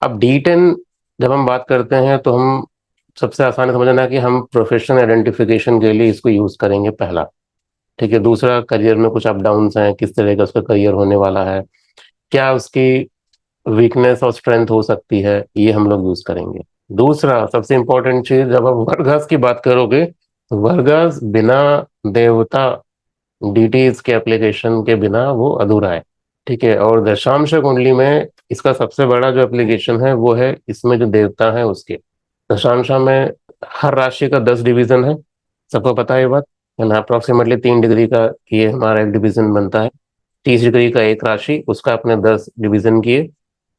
अब D10 जब हम बात करते हैं तो हम सबसे आसान समझना कि हम प्रोफेशन आइडेंटिफिकेशन के लिए इसको यूज करेंगे पहला। ठीक है, दूसरा करियर में कुछ अप डाउन्स हैं, किस तरह का उसका करियर होने वाला है, क्या उसकी वीकनेस और स्ट्रेंथ हो सकती है, ये हम लोग यूज करेंगे। दूसरा सबसे इंपॉर्टेंट चीज, जब आप वर्गास की बात करोगे तो वर्गास बिना देवता डीटीज के एप्लीकेशन के बिना वो अधूरा है। ठीक है, और दशांश कुंडली में इसका सबसे बड़ा जो एप्लीकेशन है वो है इसमें जो देवता है उसके। दशांशा में हर राशि का 10 डिवीजन है, सबको पता है ये बात, है ना। अप्रोक्सीमेटली 3 डिग्री का ये हमारा एक डिवीजन बनता है। 30 डिग्री का एक राशि, उसका आपने 10 डिवीजन किए,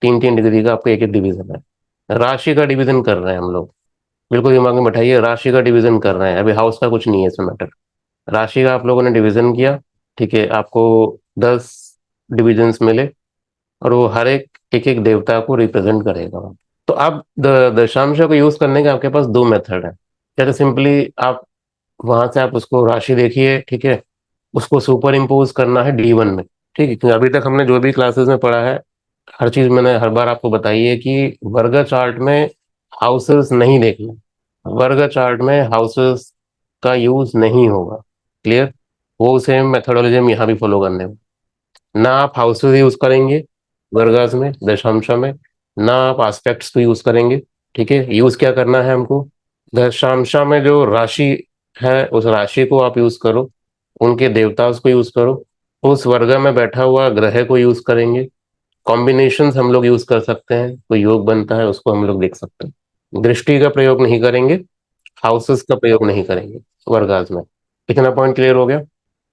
3-3 डिग्री का आपका एक एक डिवीजन है। राशि का डिवीजन कर रहे हैं हम लोग, बिल्कुल दिमाग में बैठाइए, राशि का डिवीजन कर रहे हैं, अभी हाउस का कुछ नहीं है इसमें मैटर। राशि का आप लोगों ने डिवीजन किया, ठीक है, आपको 10 डिविजन्स मिले, और वो हर एक एक देवता को रिप्रेजेंट करेगा। तो आप दशांश को यूज करने के आपके पास दो मेथड है। जैसे सिंपली आप वहां से आप उसको राशि देखिए, ठीक है, उसको सुपर इम्पोज करना है D1 में। ठीक है, क्योंकि अभी तक हमने जो भी क्लासेस में पढ़ा है, हर चीज मैंने हर बार आपको बताई है कि वर्ग चार्ट में हाउसेस नहीं देखना, वर्ग चार्ट में हाउसेस का यूज नहीं होगा। क्लियर? वो सेम मेथोडोलॉजी हम यहाँ भी फॉलो करने में, ना आप हाउसेस यूज करेंगे वर्गास में, दशांशा में, ना आप एस्पेक्ट्स को यूज करेंगे। ठीक है, यूज क्या करना है हमको, दशांशा में जो राशि है उस राशि को आप यूज करो, उनके देवता को यूज करो, उस वर्ग में बैठा हुआ ग्रह को यूज करेंगे। कॉम्बिनेशंस हम लोग यूज कर सकते हैं, कोई योग बनता है उसको हम लोग देख सकते हैं। दृष्टि का प्रयोग नहीं करेंगे, हाउसेस का प्रयोग नहीं करेंगे वर्गास में। इतना पॉइंट क्लियर हो गया।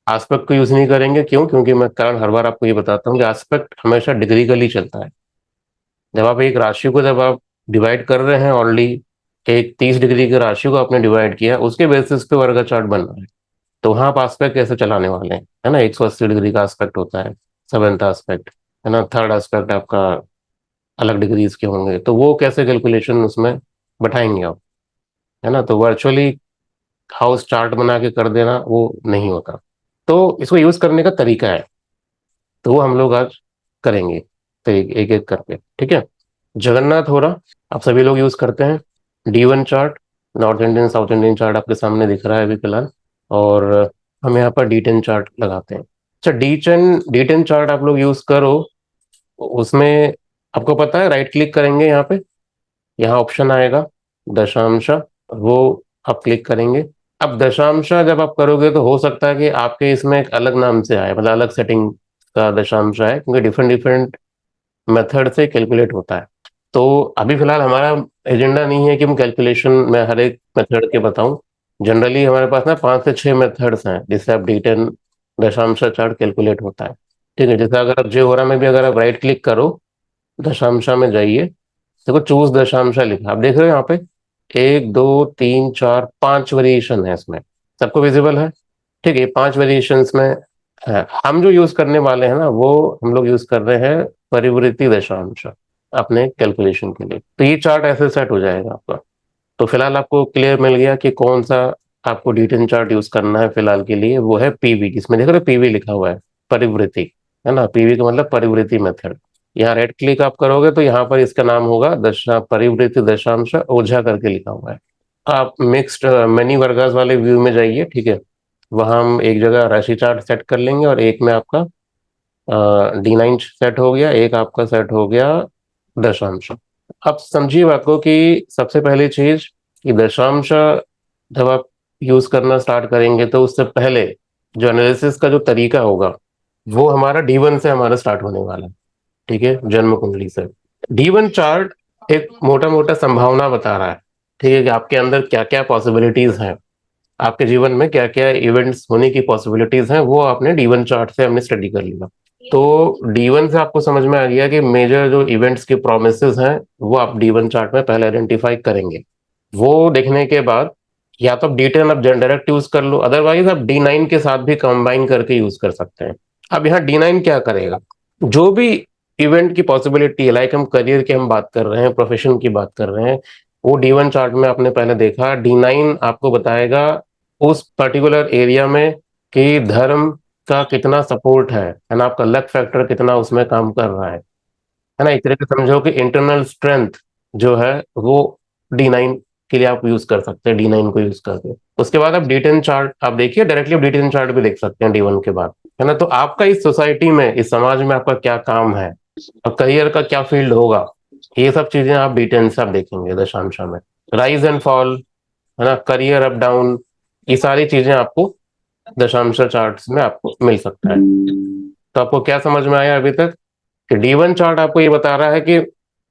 एस्पेक्ट को यूज नहीं करेंगे, क्यों? क्योंकि मैं कारण हर बार आपको ये बताता हूँ कि एस्पेक्ट हमेशा डिग्रीकली चलता है। जब आप एक राशि को जब आप डिवाइड कर रहे हैं ऑलरेडी, एक 30 डिग्री की राशि को आपने डिवाइड किया, उसके बेसिस पे वर्ग चार्ट बन रहा है, तो वहां आप एस्पेक्ट कैसे चलाने वाले हैं, है ना। 180 डिग्री का एस्पेक्ट होता है, सेवेंथ एस्पेक्ट, है ना, थर्ड एस्पेक्ट आपका अलग डिग्रीज के होंगे, तो वो कैसे कैलकुलेशन उसमें बैठाएंगे आप, है ना। तो वर्चुअली हाउस चार्ट बना के कर देना वो नहीं होता। तो इसको यूज करने का तरीका है, तो वो हम लोग आज करेंगे, तो एक एक करके, ठीक है। जगन्नाथ हो रहा, आप सभी लोग यूज करते हैं D1 chart, north Indian south Indian chart आपके सामने दिख रहा है अभी फिलहाल, और हम यहाँ पर D10 चार्ट लगाते हैं। अच्छा, D10 चार्ट आप लोग यूज करो, उसमें आपको पता है राइट क्लिक करेंगे यहाँ पे, यहाँ ऑप्शन आएगा दशांशा, वो आप क्लिक करेंगे। अब दशांशा जब आप करोगे तो हो सकता है कि आपके इसमें एक अलग नाम से आए, मतलब अलग सेटिंग का दशांशा है, क्योंकि डिफरेंट डिफरेंट मेथड से कैलकुलेट होता है। तो अभी फिलहाल हमारा एजेंडा नहीं है कि हम कैलकुलेशन में हर एक मेथड के बताऊं। जनरली हमारे पास ना 5 से 6 मेथड्स हैं जिससे आप D10 दशांशा चार्ट कैलकुलेट होता है। ठीक है, जैसे अगर आप जे हो रहा में भी अगर आप राइट क्लिक करो, दशांशा में जाइए, देखो चूज दशांशा लिखा, आप देख रहे हो यहाँ पे 1 2 3 4 5 वेरिएशन है इसमें, सबको विजिबल है। ठीक है, 5 वेरिएशंस में है। हम जो यूज करने वाले हैं ना, वो हम लोग यूज कर रहे हैं परिवृत्ति दशांश अपने कैलकुलेशन के लिए। तो ये चार्ट ऐसे सेट हो जाएगा आपका। तो फिलहाल आपको क्लियर मिल गया कि कौन सा आपको D10 चार्ट यूज करना है फिलहाल के लिए, वो है PV, जिसमें देख रहे हो PV लिखा हुआ है, परिवृत्ति, है ना। PV का मतलब परिवृत्ति मेथड। यहाँ राइट क्लिक आप करोगे तो यहाँ पर इसका नाम होगा दशा परिवृत्ति दशांश ओझा करके लिखा हुआ है। आप मिक्स्ड मेनी वर्गास वाले व्यू में जाइए, ठीक है, वहां हम एक जगह राशि चार्ट सेट कर लेंगे, और एक में आपका D9 सेट हो गया, एक आपका सेट हो गया दशांश। अब समझिए बात को कि सबसे पहली चीज कि दशांश जब आप यूज करना स्टार्ट करेंगे तो उससे पहले जो एनालिसिस का जो तरीका होगा वो हमारा D1 से हमारा स्टार्ट होने वाला है। ठीक है, जन्म कुंडली से। D1 चार्ट एक मोटा मोटा संभावना बता रहा है, ठीक है, कि आपके अंदर क्या क्या पॉसिबिलिटीज हैं, आपके जीवन में क्या क्या इवेंट्स होने की पॉसिबिलिटीज हैं, वो आपने D1 चार्ट से हमने स्टडी कर लिया। तो D1 से आपको समझ में आ गया कि मेजर जो इवेंट्स के प्रोमिसेस हैं वो आप D1 चार्ट में पहले आइडेंटिफाई करेंगे। वो देखने के बाद या तो आप D10 आप डायरेक्ट यूज कर लो, अदरवाइज आप D9 के साथ भी कंबाइन करके यूज कर सकते हैं। अब यहाँ D9 क्या करेगा, जो भी इवेंट की पॉसिबिलिटी है, लाइक हम करियर की हम बात कर रहे हैं, प्रोफेशन की बात कर रहे हैं, वो D1 चार्ट में आपने पहले देखा, D9 आपको बताएगा उस पर्टिकुलर एरिया में कि धर्म का कितना सपोर्ट है ना, आपका लक फैक्टर कितना उसमें काम कर रहा है। है ना। एक तरीके से समझो कि इंटरनल स्ट्रेंथ जो है वो D9 के लिए आप यूज कर सकते हैं, D9 को यूज करके। उसके बाद आप D10 चार्ट आप देखिए, डायरेक्टली आप D10 चार्ट भी देख सकते हैं D1 के बाद, है ना। तो आपका इस सोसाइटी में, इस समाज में आपका क्या काम है और करियर का क्या फील्ड होगा, ये सब चीजें आप D10 से आप देखेंगे दशांशा में। राइज एंड फॉल, है ना, करियर अप डाउन, ये सारी चीजें आपको दशांश चार्ट्स में आपको मिल सकता है। तो आपको क्या समझ में आया अभी तक कि D1 चार्ट आपको ये बता रहा है कि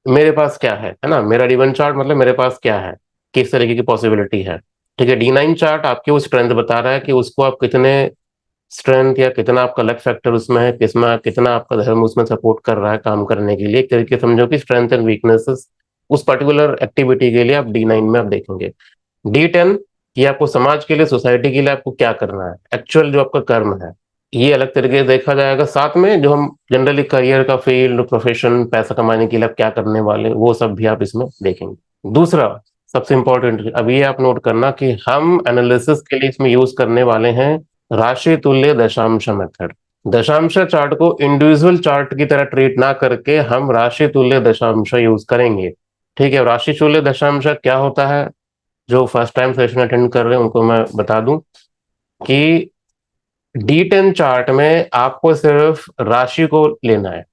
मेरे पास क्या है ना, मेरा D1 चार्ट मतलब मेरे पास क्या है, किस तरीके की पॉसिबिलिटी है। ठीक है, D9 चार्ट आपकी वो स्ट्रेंथ बता रहा है कि उसको आप कितने स्ट्रेंथ या कितना आपका लक फैक्टर उसमें है, किसमें कितना आपका धर्म उसमें सपोर्ट कर रहा है काम करने के लिए। एक तरीके से समझो कि स्ट्रेंथ एंड वीकनेसेस उस पर्टिकुलर एक्टिविटी के लिए आप D9 में आप देखेंगे। D10 ये आपको समाज के लिए, सोसाइटी के लिए आपको क्या करना है, एक्चुअल जो आपका कर्म है, ये अलग तरीके से देखा जाएगा। साथ में जो हम जनरली करियर का फील्ड, प्रोफेशन, पैसा कमाने के लिए आप क्या करने वाले, वो सब भी आप इसमें देखेंगे। दूसरा सबसे इंपॉर्टेंट अभी ये आप नोट करना कि हम एनालिसिस के लिए इसमें यूज करने वाले हैं राशि तुल्य दशांश मेथड। दशांश चार्ट को इंडिविजुअल चार्ट की तरह ट्रीट ना करके हम राशि तुल्य दशांश यूज करेंगे। ठीक है, राशि तुल्य दशांश क्या होता है, जो फर्स्ट टाइम सेशन अटेंड कर रहे हैं उनको मैं बता दूं कि D10 चार्ट में आपको सिर्फ राशि को लेना है,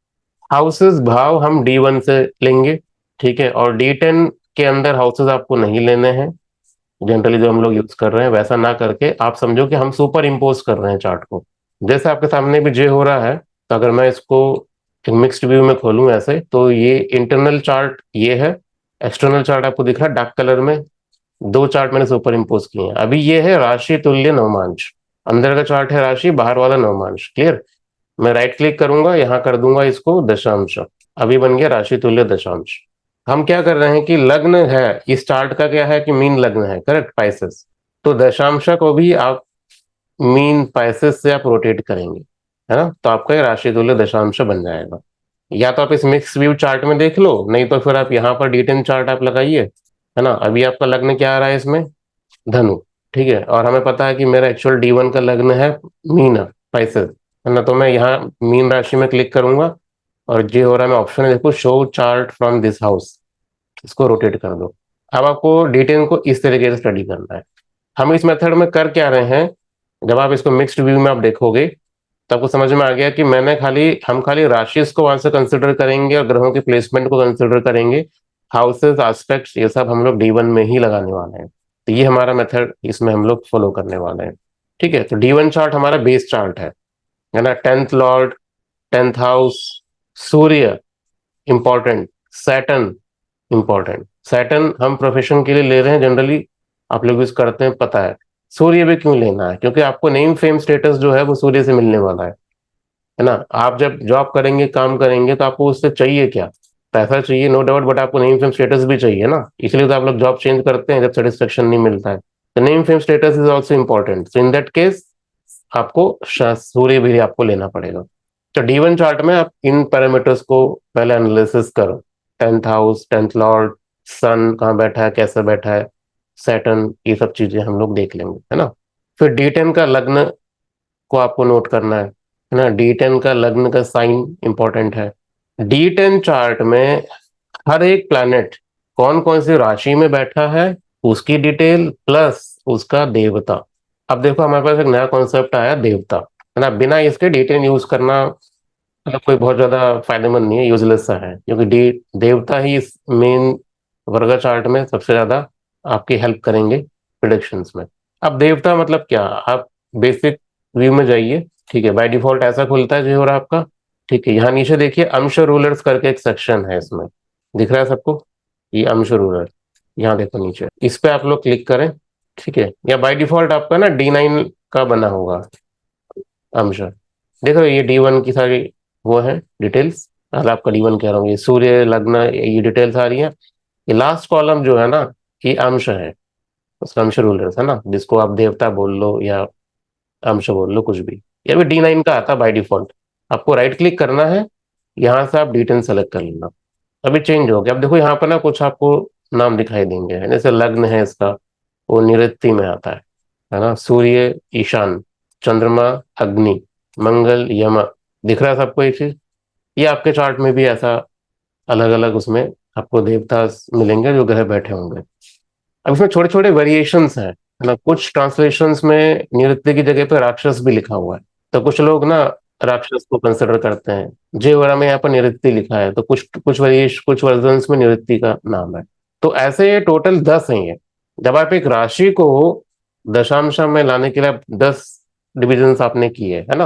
हाउसेस भाव हम D1 से लेंगे। ठीक है, और D10 के अंदर हाउसेस आपको नहीं लेने हैं, जनरली जो हम लोग यूज कर रहे हैं वैसा ना करके आप समझो कि हम सुपर इम्पोज कर रहे हैं चार्ट को। जैसे आपके सामने भी जे हो रहा है, तो अगर मैं इसको एक मिक्स्ड व्यू में खोलूं ऐसे, तो ये इंटरनल चार्ट ये है, एक्सटर्नल चार्ट आपको दिख रहा है डार्क कलर में, दो चार्ट मैंने सुपर इम्पोज किए हैं। अभी ये है राशि तुल्य नवमांश, अंदर का चार्ट है राशि, बाहर वाला नवमांश। क्लियर। मैं राइट क्लिक करूंगा, यहां कर दूंगा इसको दशांश, अभी बन गया राशि तुल्य दशांश। हम क्या कर रहे हैं कि लग्न है, इस चार्ट का क्या है कि मीन लग्न है, करेक्ट, पाइसेस। तो दशांश को भी आप मीन पाइसेस से आप रोटेट करेंगे, है ना, तो आपका ये राशि तुल्य दशांश बन जाएगा। या तो आप इस मिक्स व्यू चार्ट में देख लो, नहीं तो फिर आप यहाँ पर D10 चार्ट आप लगाइए, है ना। अभी आपका लग्न क्या आ रहा है इसमें, धनु। ठीक है, और हमें पता है कि मेरा एक्चुअल D1 का लग्न है मीन, पाइसेस, है ना। तो मैं यहाँ मीन राशि में क्लिक करूंगा और जो हो रहा है, मैं ऑप्शन है देखो, show chart from this house, इसको रोटेट कर दो। अब आपको D10 को इस तरीके से स्टडी करना है। हम इस मेथड में कर क्या रहे हैं, जब आप इसको मिक्स्ड व्यू में आप देखोगे तो आपको समझ में आ गया कि हम खाली राशिस को वहां से कंसिडर करेंगे और ग्रहों की प्लेसमेंट को कंसिडर करेंगे, हाउसेस, एस्पेक्ट्स, ये सब हम लोग D1 में ही लगाने वाले हैं। तो ये हमारा मेथड इसमें हम लोग फॉलो करने वाले हैं। ठीक है, तो D1 चार्ट हमारा बेस चार्ट है ना। 10th लॉर्ड, 10th हाउस, सूर्य इंपॉर्टेंट, सैटर्न इंपॉर्टेंट। सैटर्न हम प्रोफेशन के लिए ले रहे हैं जनरली, आप लोग यूज करते हैं पता है। सूर्य भी क्यों लेना है, क्योंकि आपको नेम फेम स्टेटस जो है वो सूर्य से मिलने वाला है ना। आप जब जॉब करेंगे, काम करेंगे, तो आपको उससे चाहिए क्या, पैसा चाहिए नो डाउट, बट आपको नेम फेम स्टेटस भी चाहिए ना, इसलिए तो आप लोग जॉब चेंज करते हैं जब सेटिस्फेक्शन नहीं मिलता है। तो name fame status is also important, so in that case आपको सूर्य भी आपको लेना पड़ेगा। तो D1 चार्ट में आप इन पैरामीटर्स को पहले एनालिसिस करो, 10th हाउस, 10th लॉर्ड, सन कहाँ बैठा है, कैसे बैठा है, सैटर्न, ये सब चीजें हम लोग देख लेंगे, है ना। फिर D10 का लग्न को आपको नोट करना है ना। D10 का लग्न का साइन इंपॉर्टेंट है। D10 चार्ट में हर एक प्लैनेट कौन कौन सी राशि में बैठा है, उसकी डिटेल प्लस उसका देवता। अब देखो हमारे पास एक नया कॉन्सेप्ट आया, देवता, है ना। बिना इसके D10 यूज करना मतलब कोई बहुत ज्यादा फायदेमंद नहीं है, यूजलेस सा है, क्योंकि देवता ही इस मेन वर्गा चार्ट में सबसे ज्यादा आपकी हेल्प करेंगे प्रिडिक्शंस में। अब देवता मतलब क्या, आप बेसिक व्यू में जाइए। ठीक है, बाय डिफॉल्ट ऐसा खुलता है जो हो रहा है आपका। ठीक है, यहाँ नीचे देखिए अंश रूलर्स करके एक सेक्शन है, इसमें दिख रहा है सबको, ये अंश रूलर, यहाँ देखो नीचे, इस पे आप लोग क्लिक करें। ठीक है, या बाय डिफॉल्ट आपका ना D9 का बना होगा अंश, देखो ये D1 की सारी वो है डिटेल्स, आपका D1 कह रहा हूँ, ये सूर्य लग्न ये डिटेल्स आ रही है। ये लास्ट कॉलम जो है ना, ये अंश है, उसका अंश रूलर्स है ना, जिसको आप देवता बोल लो या अंश बोल लो, कुछ भी। ये भी D9 का आता बाय डिफॉल्ट। आपको राइट क्लिक करना है, यहाँ से आप D10 सेलेक्ट कर लेना। अभी चेंज हो गया, अब देखो यहाँ पर ना कुछ आपको नाम दिखाई देंगे, है जैसे लग्न है इसका, वो निऋत्ति में आता है ना। सूर्य ईशान, चंद्रमा अग्नि, मंगल यम, दिख रहा है सबको एक चीज। ये आपके चार्ट में भी ऐसा अलग अलग उसमें आपको देवता मिलेंगे जो ग्रह बैठे होंगे। अब इसमें छोटे छोटे वेरिएशंस हैं, है ना। कुछ ट्रांसलेशंस में नृत्य की जगह पे राक्षस भी लिखा हुआ है, तो कुछ लोग ना राक्षस को कंसिडर करते हैं। जय वरा में यहाँ पर नृत्य लिखा है, तो कुछ वर्जन्स में नृत्य का नाम है। तो ऐसे ये टोटल 10 हैं ये। जब आप एक राशि को दशांश में लाने के लिए 10 डिविजन्स आपने किए, है ना,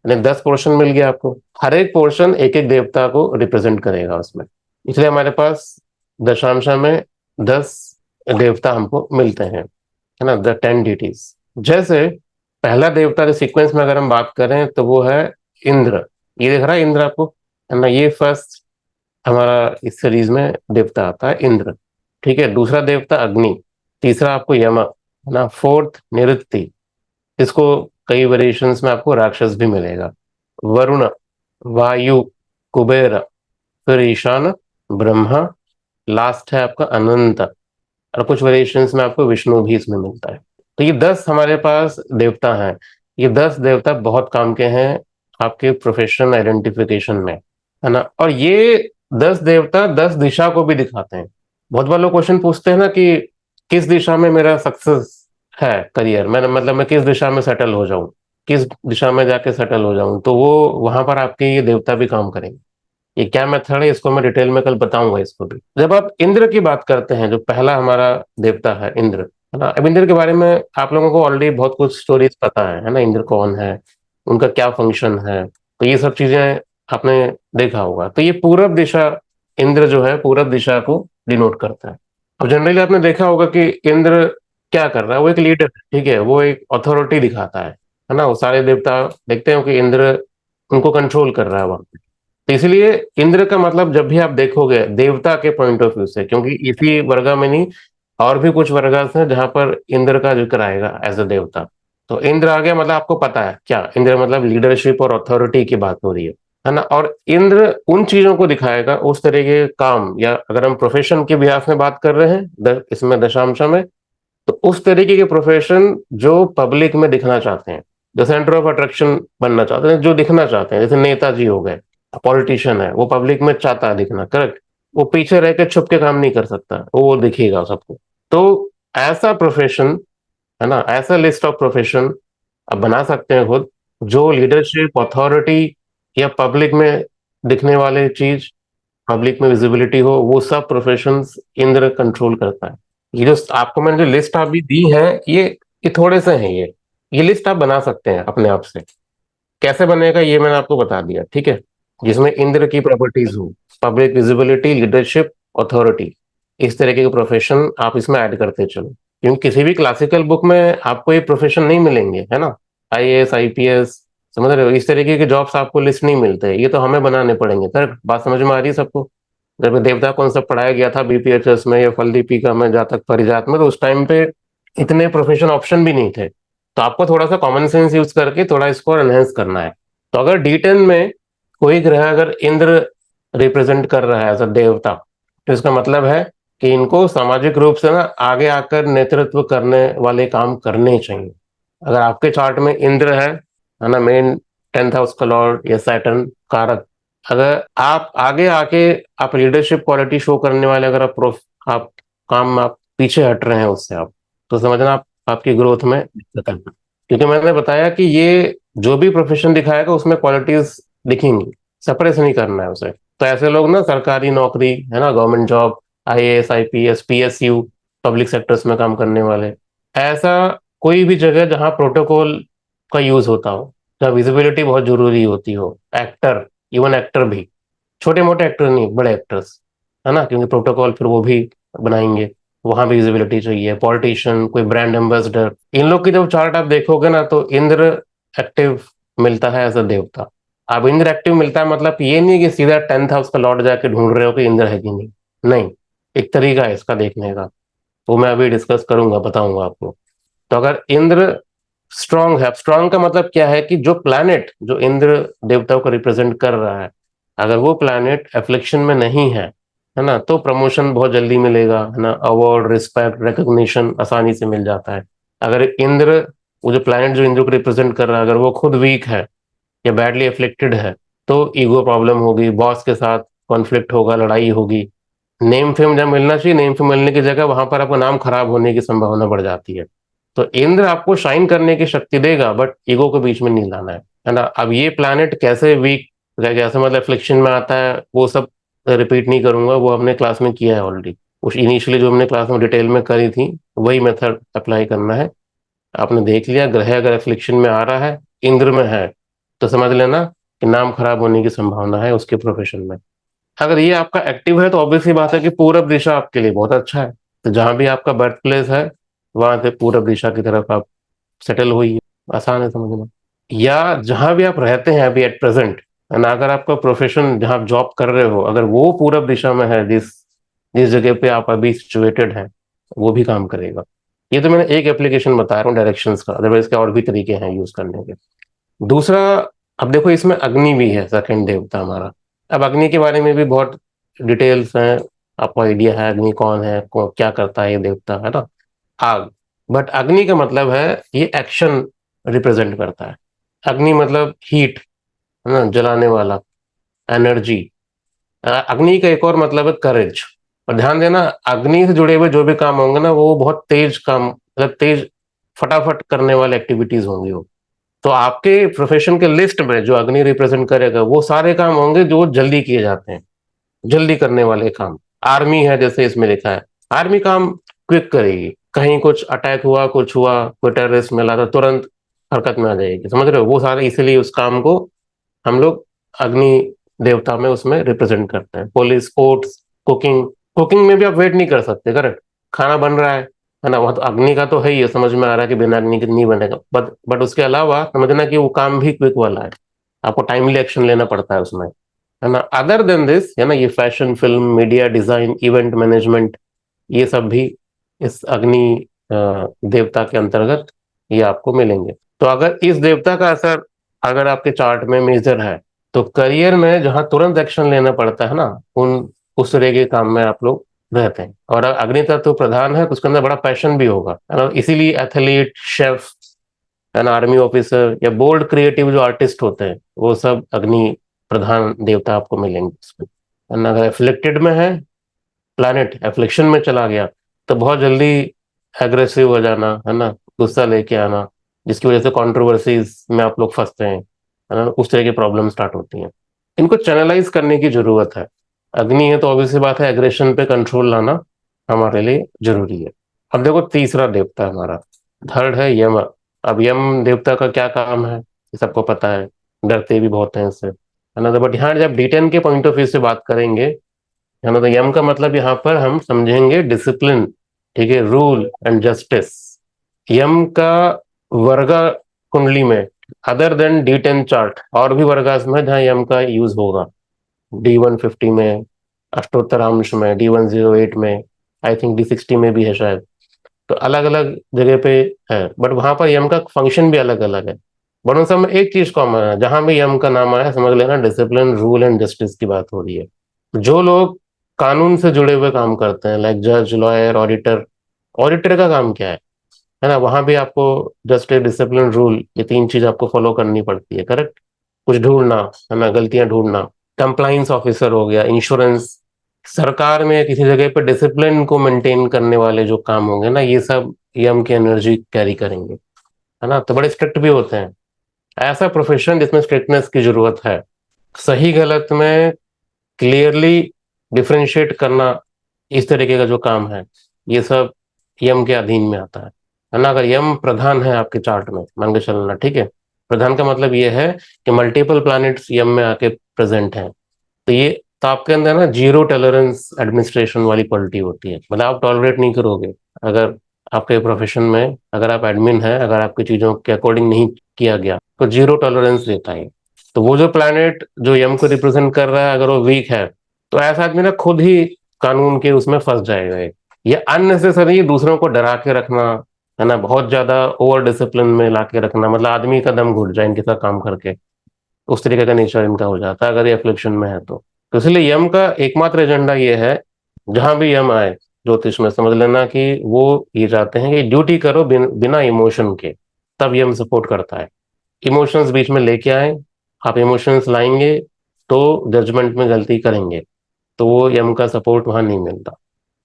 यानी 10 पोर्शन मिल गया आपको। हर एक पोर्शन एक एक देवता को रिप्रेजेंट करेगा उसमें, इसलिए हमारे पास दशांश में 10 देवता हमको मिलते हैं, है ना, द 10 डिटीज। जैसे पहला देवता के सीक्वेंस में अगर हम बात करें तो वो है इंद्र। ये दिख रहा है इंद्र आपको, है ना, ये फर्स्ट हमारा इस सीरीज में देवता आता है इंद्र। ठीक है, दूसरा देवता अग्नि, तीसरा आपको यम, है ना, फोर्थ निरुक्ति, इसको कई वेरिएशंस में आपको राक्षस भी मिलेगा। वरुण, वायु, कुबेर, फिर ईशान, ब्रह्मा, लास्ट है आपका अनंत, और कुछ वेरिएशंस में आपको विष्णु भी इसमें मिलता है। तो ये 10 हमारे पास देवता हैं। ये 10 देवता बहुत काम के हैं आपके प्रोफेशन आइडेंटिफिकेशन में, है ना। और ये 10 देवता 10 दिशा को भी दिखाते हैं। बहुत बार लोग क्वेश्चन पूछते हैं ना कि किस दिशा में मेरा सक्सेस है करियर, मैं मतलब मैं किस दिशा में सेटल हो जाऊं, किस दिशा में जाके सेटल हो जाऊं, तो वो वहां पर आपके ये देवता भी काम करेंगे। ये क्या मेथड है इसको मैं डिटेल में कल बताऊंगा इसको भी। जब आप इंद्र की बात करते हैं, जो पहला हमारा देवता है इंद्र, है ना। अब इंद्र के बारे में आप लोगों को ऑलरेडी बहुत कुछ स्टोरीज पता है ना, इंद्र कौन है, उनका क्या फंक्शन है, तो ये सब चीजें आपने देखा होगा। तो ये पूरब दिशा, इंद्र जो है पूरब दिशा को डिनोट करता है। अब जनरली आपने देखा होगा कि इंद्र क्या कर रहा है, वो एक लीडर, ठीक है, वो एक अथॉरिटी दिखाता है ना। वो सारे देवता देखते हो कि इंद्र उनको कंट्रोल कर रहा है वहां पे। तो इसलिए इंद्र का मतलब जब भी आप देखोगे देवता के पॉइंट ऑफ व्यू से, क्योंकि इसी वर्गा में नहीं और भी कुछ वर्गास हैं जहां पर इंद्र का जिक्र आएगा एज अ देवता। तो इंद्र आ गया मतलब आपको पता है क्या इंद्र मतलब लीडरशिप और अथॉरिटी की बात हो रही है ना। और इंद्र उन चीजों को दिखाएगा, उस तरह के काम, या अगर हम प्रोफेशन के बिहाफ में बात कर रहे हैं इसमें दशांश में, तो उस तरीके के प्रोफेशन जो पब्लिक में दिखना चाहते हैं, जो सेंटर ऑफ अट्रैक्शन बनना चाहते हैं, जो दिखना चाहते हैं, जैसे नेताजी हो गए, पॉलिटिशियन है, वो पब्लिक में चाहता है दिखना, करेक्ट। वो पीछे रह के छुप के काम नहीं कर सकता, वो दिखेगा सबको। तो ऐसा प्रोफेशन, है ना, ऐसा लिस्ट ऑफ प्रोफेशन आप बना सकते हैं खुद, जो लीडरशिप, अथॉरिटी या पब्लिक में दिखने वाले चीज, पब्लिक में विजिबिलिटी हो, वो सब प्रोफेशंस इंद्र कंट्रोल करता है। ये जो आपको मैंने जो लिस्ट अभी दी है, ये थोड़े से हैं ये लिस्ट आप बना सकते हैं अपने आप से। कैसे बनेगा ये मैंने आपको बता दिया, ठीक है। जिसमें इंद्र की प्रॉपर्टीज हो, पब्लिक विजिबिलिटी, लीडरशिप, अथॉरिटी, इस तरीके के प्रोफेशन आप इसमें ऐड करते चलो। क्योंकि किसी भी क्लासिकल बुक में आपको ये प्रोफेशन नहीं मिलेंगे, है ना। आईएएस, आईपीएस, समझ रहे हो, इस तरीके के जॉब्स आपको लिस्ट नहीं मिलते, ये तो हमें बनाने पड़ेंगे। सर बात समझ में आ रही है सबको। जब देवता कॉन्सेप्ट पढ़ाया गया था बीपीएचएस में या फल दीपिका में, जातक परिजात में, तो उस टाइम पे इतने प्रोफेशन ऑप्शन भी नहीं थे। तो आपको थोड़ा सा कॉमन सेंस यूज करके थोड़ा इसको एनहेंस करना है। तो अगर D10 में कोई ग्रह अगर इंद्र रिप्रेजेंट कर रहा है एज अ देवता, तो इसका मतलब है कि इनको सामाजिक रूप से ना आगे आकर नेतृत्व करने वाले काम करने चाहिए। अगर आपके चार्ट में इंद्र है ना, मेन 10th हाउस का लॉर्ड या सैटर्न कारक, अगर आप आगे आके आप लीडरशिप क्वालिटी शो करने वाले, अगर आप काम में आप पीछे हट रहे हैं उससे, आप तो समझना आप आपकी ग्रोथ में दिक्कत है। क्योंकि मैंने बताया कि ये जो भी प्रोफेशन दिखाएगा उसमें क्वालिटीज दिखेंगी, सप्रेस नहीं करना है उसे। तो ऐसे लोग ना सरकारी नौकरी, है ना, government job, IAS, IPS, PSU, public sectors में काम करने वाले, ऐसा कोई भी जगह जहाँ प्रोटोकॉल का यूज होता हो, जहाँ विजिबिलिटी बहुत जरूरी होती हो, एक्टर, इवन एक्टर भी, छोटे मोटे एक्टर नहीं, बड़े एक्टर्स, है ना, क्योंकि प्रोटोकॉल फिर वो भी बनाएंगे, वहां भी विजिबिलिटी चाहिए। पॉलिटिशियन, कोई ब्रांड एम्बेसडर, इन लोग की जब चार्ट आप देखोगे ना, तो इंद्र एक्टिव मिलता है एज अ देवता। अब इंद्र एक्टिव मिलता है मतलब ये नहीं कि सीधा 10th हाउस का लॉर्ड जाके ढूंढ रहे हो कि इंद्र है कि नहीं। नहीं, एक तरीका है इसका देखने का, वो मैं अभी डिस्कस करूंगा, बताऊंगा आपको। तो अगर इंद्र स्ट्रांग है, स्ट्रांग का मतलब क्या है कि जो प्लैनेट जो इंद्र देवताओं को रिप्रेजेंट कर रहा है, अगर वो प्लैनेट एफ्लिक्शन में नहीं है ना, तो प्रमोशन बहुत जल्दी मिलेगा, है ना, अवार्ड, रिस्पेक्ट, रिकॉग्निशन आसानी से मिल जाता है। अगर इंद्र, वो जो प्लैनेट जो इंद्र को रिप्रेजेंट कर रहा है, अगर वो खुद वीक है या बैडली एफ्लिक्टेड है, तो ईगो प्रॉब्लम होगी, बॉस के साथ कॉन्फ्लिक्ट होगा, लड़ाई होगी, नेम फेम जब मिलना चाहिए, नेम फेम मिलने की जगह वहां पर आपका नाम खराब होने की संभावना बढ़ जाती है। तो इंद्र आपको शाइन करने की शक्ति देगा, बट ईगो के बीच में नहीं लाना है ना। अब ये प्लैनेट कैसे वीक, कैसे मतलब फ्लिक्शन में आता है, वो सब रिपीट नहीं करूंगा, वो हमने क्लास में किया है ऑलरेडी। उस इनिशियली जो हमने क्लास में डिटेल में करी थी, वही मेथड अप्लाई करना है। आपने देख लिया, ग्रह अगर एफ्लिक्शन में आ रहा है, इंद्र में है, तो समझ लेना कि नाम खराब होने की संभावना है उसके प्रोफेशन में। अगर ये आपका एक्टिव है तो ऑब्वियस सी बात है कि पूरब दिशा आपके लिए बहुत अच्छा है। तो जहां भी आपका बर्थ प्लेस है, वहां से पूरब दिशा की तरफ आप सेटल हुई। आसान है समझना। या जहां भी आप रहते हैं अभी एट प्रेजेंट, ना, अगर आपका प्रोफेशन जहां आप जॉब कर रहे हो, अगर वो पूरब दिशा में है, जिस जिस जगह पे आप अभी सिचुएटेड हैं, वो भी काम करेगा। ये तो मैंने एक एप्लीकेशन बता रहा हूँ डायरेक्शंस का, अदरवाइज के और भी तरीके हैं यूज करने के। दूसरा, अब देखो इसमें अग्नि भी है, सेकंड देवता हमारा। अब अग्नि के बारे में भी बहुत डिटेल्स हैं, आपको आइडिया है अग्नि कौन है, क्या करता है ये देवता, है ना, आग। बट अग्नि का मतलब है ये एक्शन रिप्रेजेंट करता है। अग्नि मतलब हीट, है ना, जलाने वाला, एनर्जी। अग्नि का एक और मतलब है करेज। और ध्यान देना, अग्नि से जुड़े हुए जो भी काम होंगे ना, वो बहुत तेज काम, मतलब तेज फटाफट करने वाले एक्टिविटीज होंगी वो। तो आपके प्रोफेशन के लिस्ट में जो अग्नि रिप्रेजेंट करेगा, वो सारे काम होंगे जो जल्दी किए जाते हैं, जल्दी करने वाले काम। आर्मी है जैसे इसमें लिखा है, आर्मी काम क्विक करेगी। कहीं कुछ अटैक हुआ, कुछ हुआ, कोई टेररिस्ट मिला तो तुरंत हरकत में आ जाएगी, समझ रहे हो, वो सारे इसीलिए उस काम को हम लोग अग्नि देवता में उसमें रिप्रेजेंट करते हैं। Police, sports, cooking. कुकिंग में भी आप वेट नहीं कर सकते, करेक्ट। खाना बन रहा है ना, वह तो अग्नि का तो है ही है, समझ में आ रहा है कि बिना अग्नि के नहीं बनेगा। बट उसके अलावा समझना कि वो काम भी क्विक वाला है, आपको टाइमली एक्शन लेना पड़ता है उसमें, है ना। अदर देन दिस, है ना, ये fashion, film, media, design, event management, ये सब भी इस अग्नि देवता के अंतर्गत ये आपको मिलेंगे। तो अगर इस देवता का असर अगर आपके चार्ट में मेजर है, तो करियर में जहां तुरंत एक्शन लेना पड़ता है ना, उन उस तरह के काम में आप लोग रहते हैं। और अग्नि तत्व तो प्रधान है, तो उसके अंदर बड़ा पैशन भी होगा, है ना। इसीलिए एथलीट, शेफ, है ना, आर्मी ऑफिसर या बोल्ड क्रिएटिव जो आर्टिस्ट होते हैं, वो सब अग्नि प्रधान देवता आपको मिलेंगे इसमें, है ना। अगर एफ्लिक्टेड में है, प्लैनेट एफ्लिक्शन में चला गया, तो बहुत जल्दी एग्रेसिव हो जाना, है ना, गुस्सा लेके आना, जिसकी वजह से कंट्रोवर्सीज में आप लोग फंसते हैं, है ना, उस तरह की प्रॉब्लम स्टार्ट होती हैं। इनको चैनलाइज करने की जरूरत है। अग्नि है तो ऑब्वियसली बात है, एग्रेशन पे कंट्रोल लाना हमारे लिए जरूरी है। अब देखो तीसरा देवता हमारा, थर्ड है यम। अब यम देवता का क्या काम है, ये सबको पता है, डरते भी बहुत हैं इससे, है ना। तो बट यहाँ जब D10 के पॉइंट ऑफ व्यू से बात करेंगे, है ना, तो यम का मतलब यहाँ पर हम समझेंगे डिसिप्लिन, ठीक है, रूल एंड जस्टिस। यम का वर्गा कुंडली में, अदर देन D10 चार्ट, और भी वर्गास में जहाँ यम का यूज होगा, D150 में, अष्टोत्तरांश में, D108 में, आई थिंक D60 में भी है शायद। तो अलग अलग जगह पे है, बट वहां पर यम का फंक्शन भी अलग अलग है। बट उन सब में एक चीज कॉमन है, जहां भी यम का नाम आया समझ लेना डिसिप्लिन, रूल एंड जस्टिस की बात हो रही है। जो लोग कानून से जुड़े हुए काम करते हैं, लाइक जज, लॉयर, ऑडिटर। ऑडिटर का काम क्या है ना, वहां भी आपको जस्टिस, डिसिप्लिन, रूल, ये तीन चीज आपको फॉलो करनी पड़ती है, करेक्ट। कुछ ढूंढना, है ना, गलतियां ढूंढना। कंप्लाइंस ऑफिसर हो गया, इंश्योरेंस। सरकार में किसी जगह पे डिसिप्लिन को मेंटेन करने वाले जो काम होंगे ना, ये सब यम की एनर्जी कैरी करेंगे, है ना। तो बड़े स्ट्रिक्ट भी होते हैं। ऐसा प्रोफेशन जिसमें स्ट्रिक्टनेस की जरूरत है, सही गलत में क्लियरली डिफरेंशिएट करना, इस तरीके का जो काम है, ये सब यम के अधीन में आता है ना। अगर यम प्रधान है आपके चार्ट में, मान के चलना, ठीक है। प्रधान का मतलब ये है कि मल्टीपल प्लैनेट्स यम में आके प्रेजेंट हैं, तो ये, तो आपके अंदर ना जीरो टॉलरेंस एडमिनिस्ट्रेशन वाली क्वालिटी होती है। मतलब आप टॉलरेट नहीं करोगे, अगर आपके प्रोफेशन में अगर आप एडमिन है, अगर आपकी चीजों के अकॉर्डिंग नहीं किया गया, तो जीरो टॉलरेंस देता है। तो वो जो प्लैनेट जो यम को रिप्रेजेंट कर रहा है, अगर वो वीक है, तो ऐसा आदमी ना खुद ही कानून के उसमें फंस जाएगा। ये अननेसेसरी दूसरों को डरा के रखना, है ना, बहुत ज्यादा ओवर डिसिप्लिन में ला के रखना, मतलब आदमी का दम घुट जाए इनके साथ काम करके, उस तरीके का नेचर इनका हो जाता है अगर ये एफ्लिक्शन में है तो इसलिए यम का एकमात्र एजेंडा ये है, जहां भी यम आए ज्योतिष में, समझ लेना कि वो ये चाहते हैं कि ड्यूटी करो बिना इमोशन के, तब यम सपोर्ट करता है। इमोशंस बीच में लेके आए, आप इमोशंस लाएंगे तो जजमेंट में गलती करेंगे। तो वो यम का सपोर्ट वहां नहीं मिलता।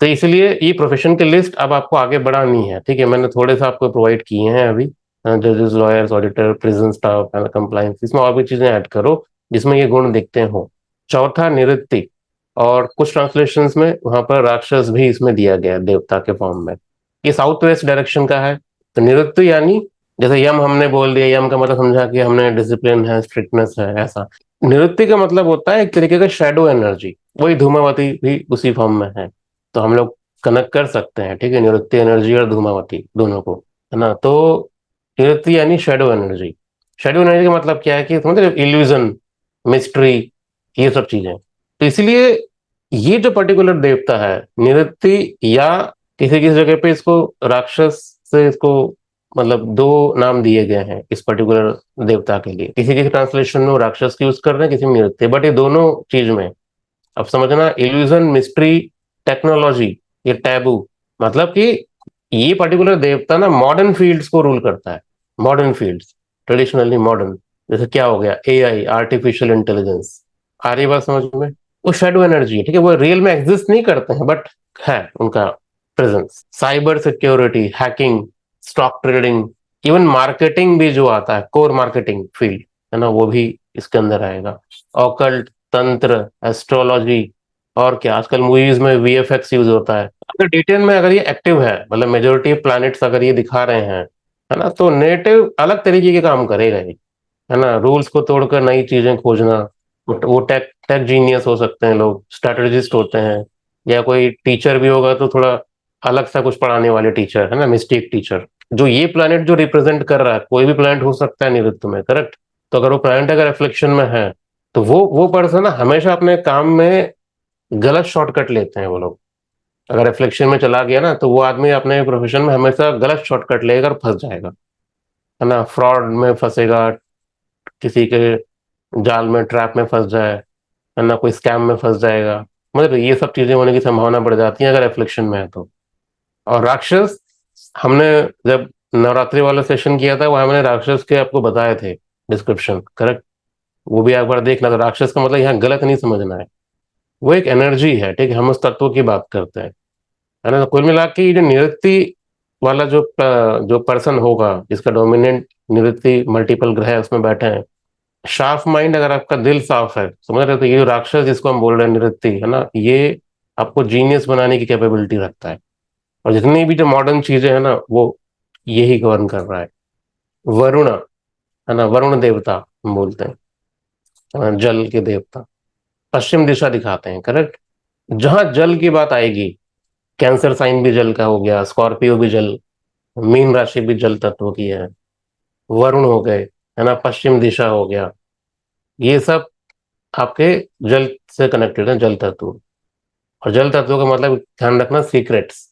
तो इसलिए ये प्रोफेशन की लिस्ट अब आपको आगे बढ़ानी है, ठीक है। मैंने थोड़े से आपको प्रोवाइड किए हैं अभी, जजेस, lawyers, auditor, prison staff, compliance, इसमें और भी चीजें ऐड करो जिसमें ये गुण दिखते हो। चौथा, निवृत्ति। और कुछ ट्रांसलेशंस में वहां पर राक्षस भी इसमें दिया गया है देवता के फॉर्म में। ये साउथ वेस्ट डायरेक्शन का है। तो निवृत्ति यानी, जैसे यम हमने बोल दिया, यम का मतलब समझा कि हमने डिसिप्लिन है, स्ट्रिक्टनेस है, ऐसा। निवृत्ति का मतलब होता है एक तरीके का शेडो एनर्जी। वही धूमावती भी उसी फॉर्म में है, तो हम लोग कनेक्ट कर सकते हैं, ठीक है, निवृत्ति एनर्जी और धूमावती दोनों को, है ना। तो निवृत्ति यानी शेडो एनर्जी। शेडो एनर्जी का मतलब क्या है कि समझ रहे, इल्यूजन, मिस्ट्री, ये सब चीजें। तो इसलिए ये जो पर्टिकुलर देवता है निवृत्ति, या किसी किसी जगह पे इसको राक्षस से इसको मतलब दो नाम दिए गए हैं इस पर्टिकुलर देवता के लिए। किसी किसी ट्रांसलेशन में वो राक्षस की यूज कर रहे हैं, किसी में निवृत्ति, बट ये दोनों चीज में अब समझना, इल्यूजन, मिस्ट्री, टेक्नोलॉजी, ये टैबू, मतलब कि ये पर्टिकुलर देवता ना मॉडर्न फील्ड्स को रूल करता है। मॉडर्न फील्ड्स, ट्रेडिशनली मॉडर्न, जैसे क्या हो गया, एआई, आर्टिफिशियल इंटेलिजेंस। आ रही बात समझ में? वो शेडो एनर्जी है, ठीक है, वो रियल में एग्जिस्ट नहीं करते हैं बट है उनका presence. Cyber security, hacking, stock trading, even marketing भी जो आता है, कोर मार्केटिंग फील्ड, है ना, वो भी इसके अंदर आएगा। ऑकल्ट, तंत्र, एस्ट्रोलॉजी, और क्या, आजकल मूवीज में वीएफएक्स यूज होता है। अगर डिटेल में अगर ये एक्टिव है, मतलब मेजोरिटी प्लैनेट्स अगर ये दिखा रहे हैं, है ना, तो नेटिव अलग तरीके के काम करेगा ये, है ना। रूल्स को तोड़कर नई चीजें खोजना, वो टेक टेक जीनियस हो सकते हैं लोग, स्ट्रेटेजिस्ट होते हैं, या कोई टीचर भी होगा तो थोड़ा अलग सा कुछ पढ़ाने वाले टीचर, है ना, मिस्टेक टीचर। जो ये प्लैनेट जो रिप्रेजेंट कर रहा है, कोई भी प्लैनेट हो सकता है निरुद्ध में, करेक्ट। तो अगर वो प्लैनेट अगर रिफ्लेक्शन में है, तो वो पर्सन ना हमेशा अपने काम में गलत शॉर्टकट लेते हैं वो लोग। अगर रिफ्लेक्शन में चला गया ना, तो वो आदमी अपने प्रोफेशन में हमेशा गलत शॉर्टकट लेकर फंस जाएगा, है ना, फ्रॉड में फंसेगा, किसी के जाल में, ट्रैप में फंस जाए, है ना, कोई स्कैम में फंस जाएगा। मतलब ये सब चीजें होने की संभावना बढ़ जाती है अगर रिफ्लेक्शन में है तो। और राक्षस, हमने जब नवरात्रि वाला सेशन किया था, वहां मैंने राक्षस के आपको बताए थे डिस्क्रिप्शन, करेक्ट। वो भी एक बार देखना। तो राक्षस का मतलब यहाँ गलत नहीं समझना है, वो एक एनर्जी है, ठीक है, हम उस तत्व की बात करते हैं, है ना। तो कुल मिला के ये जो निवृत्ति वाला जो पर्सन होगा, जिसका डोमिनेंट निवृत्ति मल्टीपल ग्रह है उसमें बैठे हैं, शार्प माइंड, अगर आपका दिल साफ है, समझ रहे हो, तो ये जो राक्षस जिसको हम बोल रहे हैं निवृत्ति, है ना, ये आपको जीनियस बनाने की कैपेबिलिटी रखता है। और जितनी भी जो मॉडर्न चीजें हैं ना, वो यही गवर्न कर रहा है। वरुण, है ना, वरुण देवता हम बोलते हैं, जल के देवता, पश्चिम दिशा दिखाते हैं, करेक्ट। जहां जल की बात आएगी, कैंसर साइन भी जल का हो गया, स्कॉर्पियो भी जल, मीन राशि भी जल तत्व की है, वरुण हो गए, है ना, पश्चिम दिशा हो गया, ये सब आपके जल से कनेक्टेड है, जल तत्व। और जल तत्व का मतलब ध्यान रखना, सीक्रेट्स।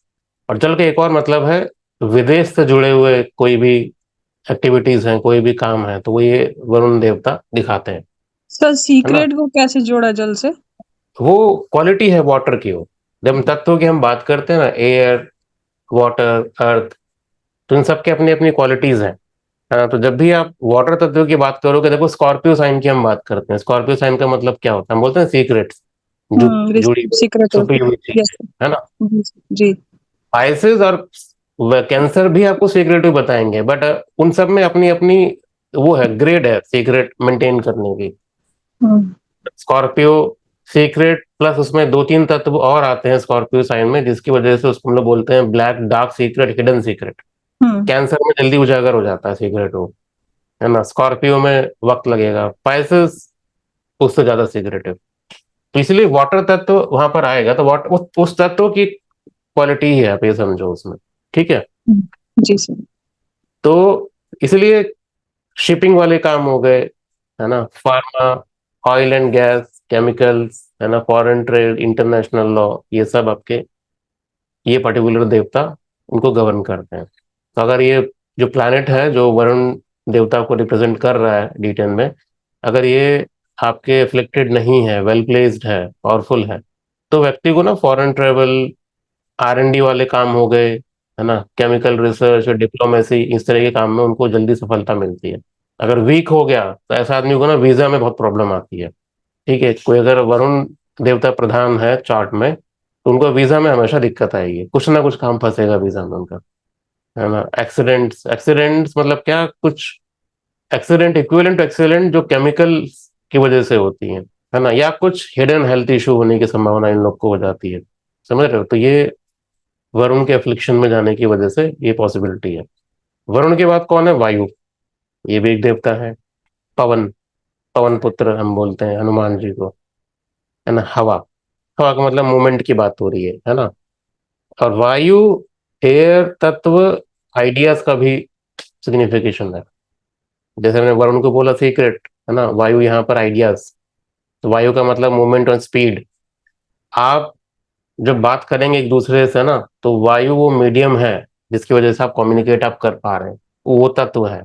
और जल का एक और मतलब है, विदेश से जुड़े हुए कोई भी एक्टिविटीज हैं, कोई भी काम है, तो वो ये वरुण देवता दिखाते हैं, सर है ना। सीक्रेट को कैसे जोड़ा जल से? वो क्वालिटी है वाटर की। वो जब हम तत्वों की हम बात करते हैं ना, एयर, वाटर, अर्थ, तो इन सबके अपनी अपनी क्वालिटीज हैं, है ना। तो जब भी आप वाटर तत्व की बात करोगे, देखो स्कॉर्पियो साइन की हम बात करते हैं, स्कॉर्पियो साइन का मतलब क्या होता है, हम बोलते हैं सीक्रेट्स, जुड़ी हुई, सीक्रेट छुपी हुई चीज, यस। है ना। जी जी। स्पाइसेस और कैंसर भी आपको सीक्रेट ही बताएंगे, बट उन सब में अपनी अपनी वो है, ग्रेड है सीक्रेट मेंटेन करने की। हम्म स्कॉर्पियो सीक्रेट प्लस उसमें दो तीन तत्व और आते हैं स्कॉर्पियो साइन में, जिसकी वजह से उसको हम लोग बोलते हैं black dark secret, hidden secret. हम्म कैंसर में जल्दी उजागर हो जाता है सीक्रेट वो, है ना। स्कॉर्पियो में वक्त लगेगा, स्पाइसेस उससे ज्यादा सीक्रेटिव। तो इसलिए वाटर तत्व वहां पर आएगा, तो वाटर उस तत्व की क्वालिटी ही है, आप ये समझो उसमें, ठीक है। जी सर। तो इसलिए शिपिंग वाले काम हो गए, है ना, pharma, oil and gas, chemicals, है ना, फॉरेन ट्रेड, इंटरनेशनल लॉ, ये सब आपके ये पर्टिकुलर देवता उनको गवर्न करते हैं। तो अगर ये जो प्लैनेट है जो वरुण देवता को रिप्रेजेंट कर रहा है D10 में, अगर ये आपके अफ्लिक्टेड नहीं है, वेल प्लेस्ड है, पावरफुल है, तो व्यक्ति को ना फॉरेन ट्रेवल, R&D वाले काम हो गए, है ना, केमिकल रिसर्च, डिप्लोमेसी, इस तरह के काम में उनको जल्दी सफलता मिलती है। अगर वीक हो गया तो ऐसा आदमी को ना वीजा में बहुत प्रॉब्लम आती है, ठीक है। कोई अगर वरुण देवता प्रधान है चार्ट में, तो उनको वीजा में हमेशा दिक्कत आएगी, कुछ ना कुछ काम फंसेगा वीजा में उनका, है ना। एक्सीडेंट्स, एक्सीडेंट्स मतलब क्या, कुछ एक्सीडेंट, इक्विवेलेंट एक्सीडेंट जो केमिकल की वजह से होती है ना, या कुछ हिडन हेल्थ इशू होने की संभावना इन लोग को हो जाती है, समझ रहे हो। तो ये वरुण के अफ्लिक्शन में जाने की वजह से ये पॉसिबिलिटी है। वरुण के बाद कौन है? वायु, ये भी एक देवता है। पवन, पवन पुत्र हम बोलते हैं हनुमान जी को, है ना। हवा, हवा का मतलब मूवमेंट की बात हो रही है ना। और वायु, एयर तत्व, आइडियाज का भी सिग्निफिकेशन है। जैसे मैंने वरुण को बोला सीक्रेट, है ना, वायु यहाँ पर आइडियाज। तो वायु का मतलब मूवमेंट और स्पीड। आप जब बात करेंगे एक दूसरे से ना, तो वायु वो मीडियम है जिसकी वजह से आप कम्युनिकेट आप कर पा रहे हैं, वो तत्व है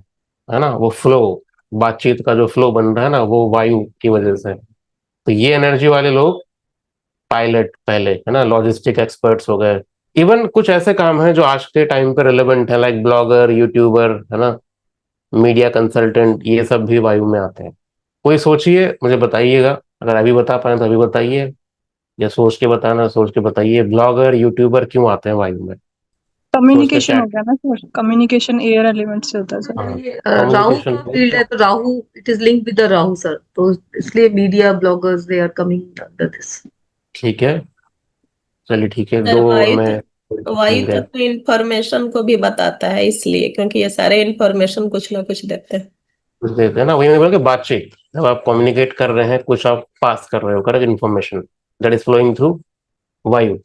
ना, वो फ्लो, बातचीत का जो फ्लो बन रहा है ना, वो वायु की वजह से। तो ये एनर्जी वाले लोग, पायलट पहले, है ना, लॉजिस्टिक एक्सपर्ट्स हो गए। इवन कुछ ऐसे काम हैं जो आज के टाइम पे रिलेवेंट है, लाइक ब्लॉगर, यूट्यूबर, है ना, मीडिया कंसल्टेंट, ये सब भी वायु में आते हैं। कोई सोचिए, मुझे बताइएगा, अगर अभी बता पाए तो अभी बताइए, या सोच के बताना, सोच के बताइए, ब्लॉगर यूट्यूबर क्यों आते हैं वायु में? सोच के कम्युनिकेशन हो चैट। गया ना सर, कम्युनिकेशन एयर एलिमेंट से होता है सर। हाँ, ये, राहु कम्युनिकेशन। का फील्ड है, तो Rahu it is linked with the Rahu sir, तो इसलिए media bloggers they are coming under this. ठीक है, चलिए ठीक है, सर दो वायु में वायु मिल गए। तत्व इंफॉर्मेशन को भी बताता है, इसलिए क्योंकि ये सारे इंफॉर्मेशन कुछ ना कुछ देते हैं। कुछ देते हैं ना, वही मैंने बोला कि बातचीत, जब आप कम्युनिकेट कर रहे हैं, कुछ आप पास कर रहे हो, correct information, that is flowing through Vayu.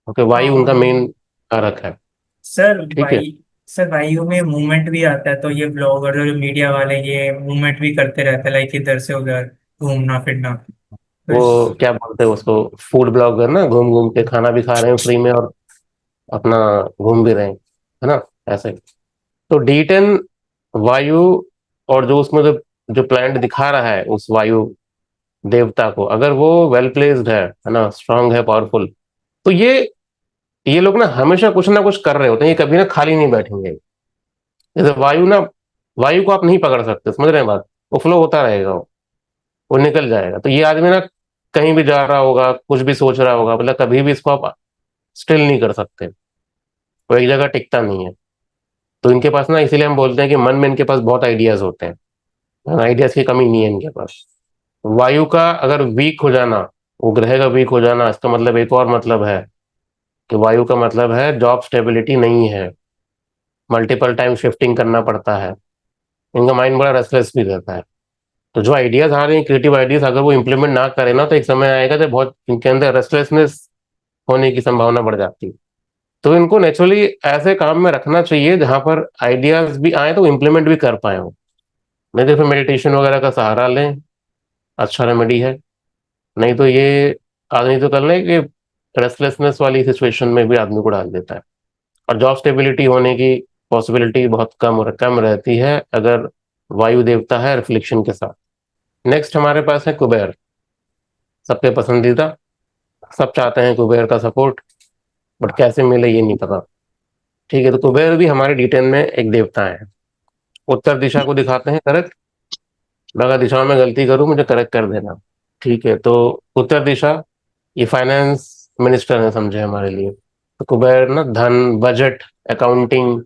Okay, Vayu उनका मेन कारक है। सर ठीक है, वायु में मूवमेंट भी आता है, तो ये ब्लॉगर और मीडिया वाले ये मूवमेंट भी करते रहते हैं, लाइक इधर से उधर घूमना फिरना, तो वो क्या बोलते हैं उसको, फूड ब्लॉगर ना, घूम घूम के खाना भी खा रहे हैं फ्री में और अपना घूम भी रहे हैं, है ना, ऐसे। तो D10 वायु, और जो उसमें जो प्लैनेट दिखा रहा है उस वायु देवता को, अगर वो वेल प्लेस्ड है ना, स्ट्रांग है, पावरफुल, तो ये लोग ना कुछ कर रहे होते हैं, ये कभी ना खाली नहीं बैठेंगे। जैसे वायु ना, वायु को आप नहीं पकड़ सकते, समझ रहे हैं बात, वो फ्लो होता रहेगा, वो निकल जाएगा। तो ये आदमी ना कहीं भी जा रहा होगा, कुछ भी सोच रहा होगा, मतलब कभी भी इसको आप स्टिल नहीं कर सकते, वो एक जगह टिकता नहीं है। तो इनके पास ना, इसीलिए हम बोलते हैं कि मन में इनके पास बहुत आइडियाज होते हैं, आइडियाज की कमी नहीं है इनके पास। वायु का अगर वीक हो जाना, वो ग्रह का वीक हो जाना, इसका मतलब एक और मतलब है कि वायु का मतलब है जॉब स्टेबिलिटी नहीं है, मल्टीपल टाइम शिफ्टिंग करना पड़ता है, इनका माइंड बड़ा रेस्टलेस भी रहता है। तो जो आइडियाज आ रहे हैं, क्रिएटिव आइडियाज, अगर वो इम्प्लीमेंट ना करें ना, तो एक समय आएगा जब बहुत इनके अंदर रेस्टलेसनेस होने की संभावना बढ़ जाती है। तो इनको नेचुरली ऐसे काम में रखना चाहिए जहां पर आइडियाज भी आए तो इम्प्लीमेंट भी कर पाए हो। नहीं तो फिर मेडिटेशन वगैरह का सहारा लें, अच्छा रेमेडी है। नहीं तो ये आदमी तो कर लें कि रेस्टलेसनेस वाली सिचुएशन में भी आदमी को डाल देता है। और जॉब स्टेबिलिटी होने की पॉसिबिलिटी बहुत कम रहती है अगर वायु देवता है रिफ्लेक्शन के साथ। नेक्स्ट हमारे पास है कुबेर, सबके पसंदीदा, सब चाहते हैं कुबेर का सपोर्ट, बट कैसे मिले ये नहीं पता। ठीक है, तो कुबेर भी हमारे D10 में एक देवता है। उत्तर दिशा को दिखाते हैं, करेक्ट। अगर दिशा में गलती करूं मुझे करेक्ट कर देना। ठीक है, तो उत्तर दिशा, ये फाइनेंस मिनिस्टर है समझे हमारे लिए। तो कुबेर ना धन, बजट, अकाउंटिंग,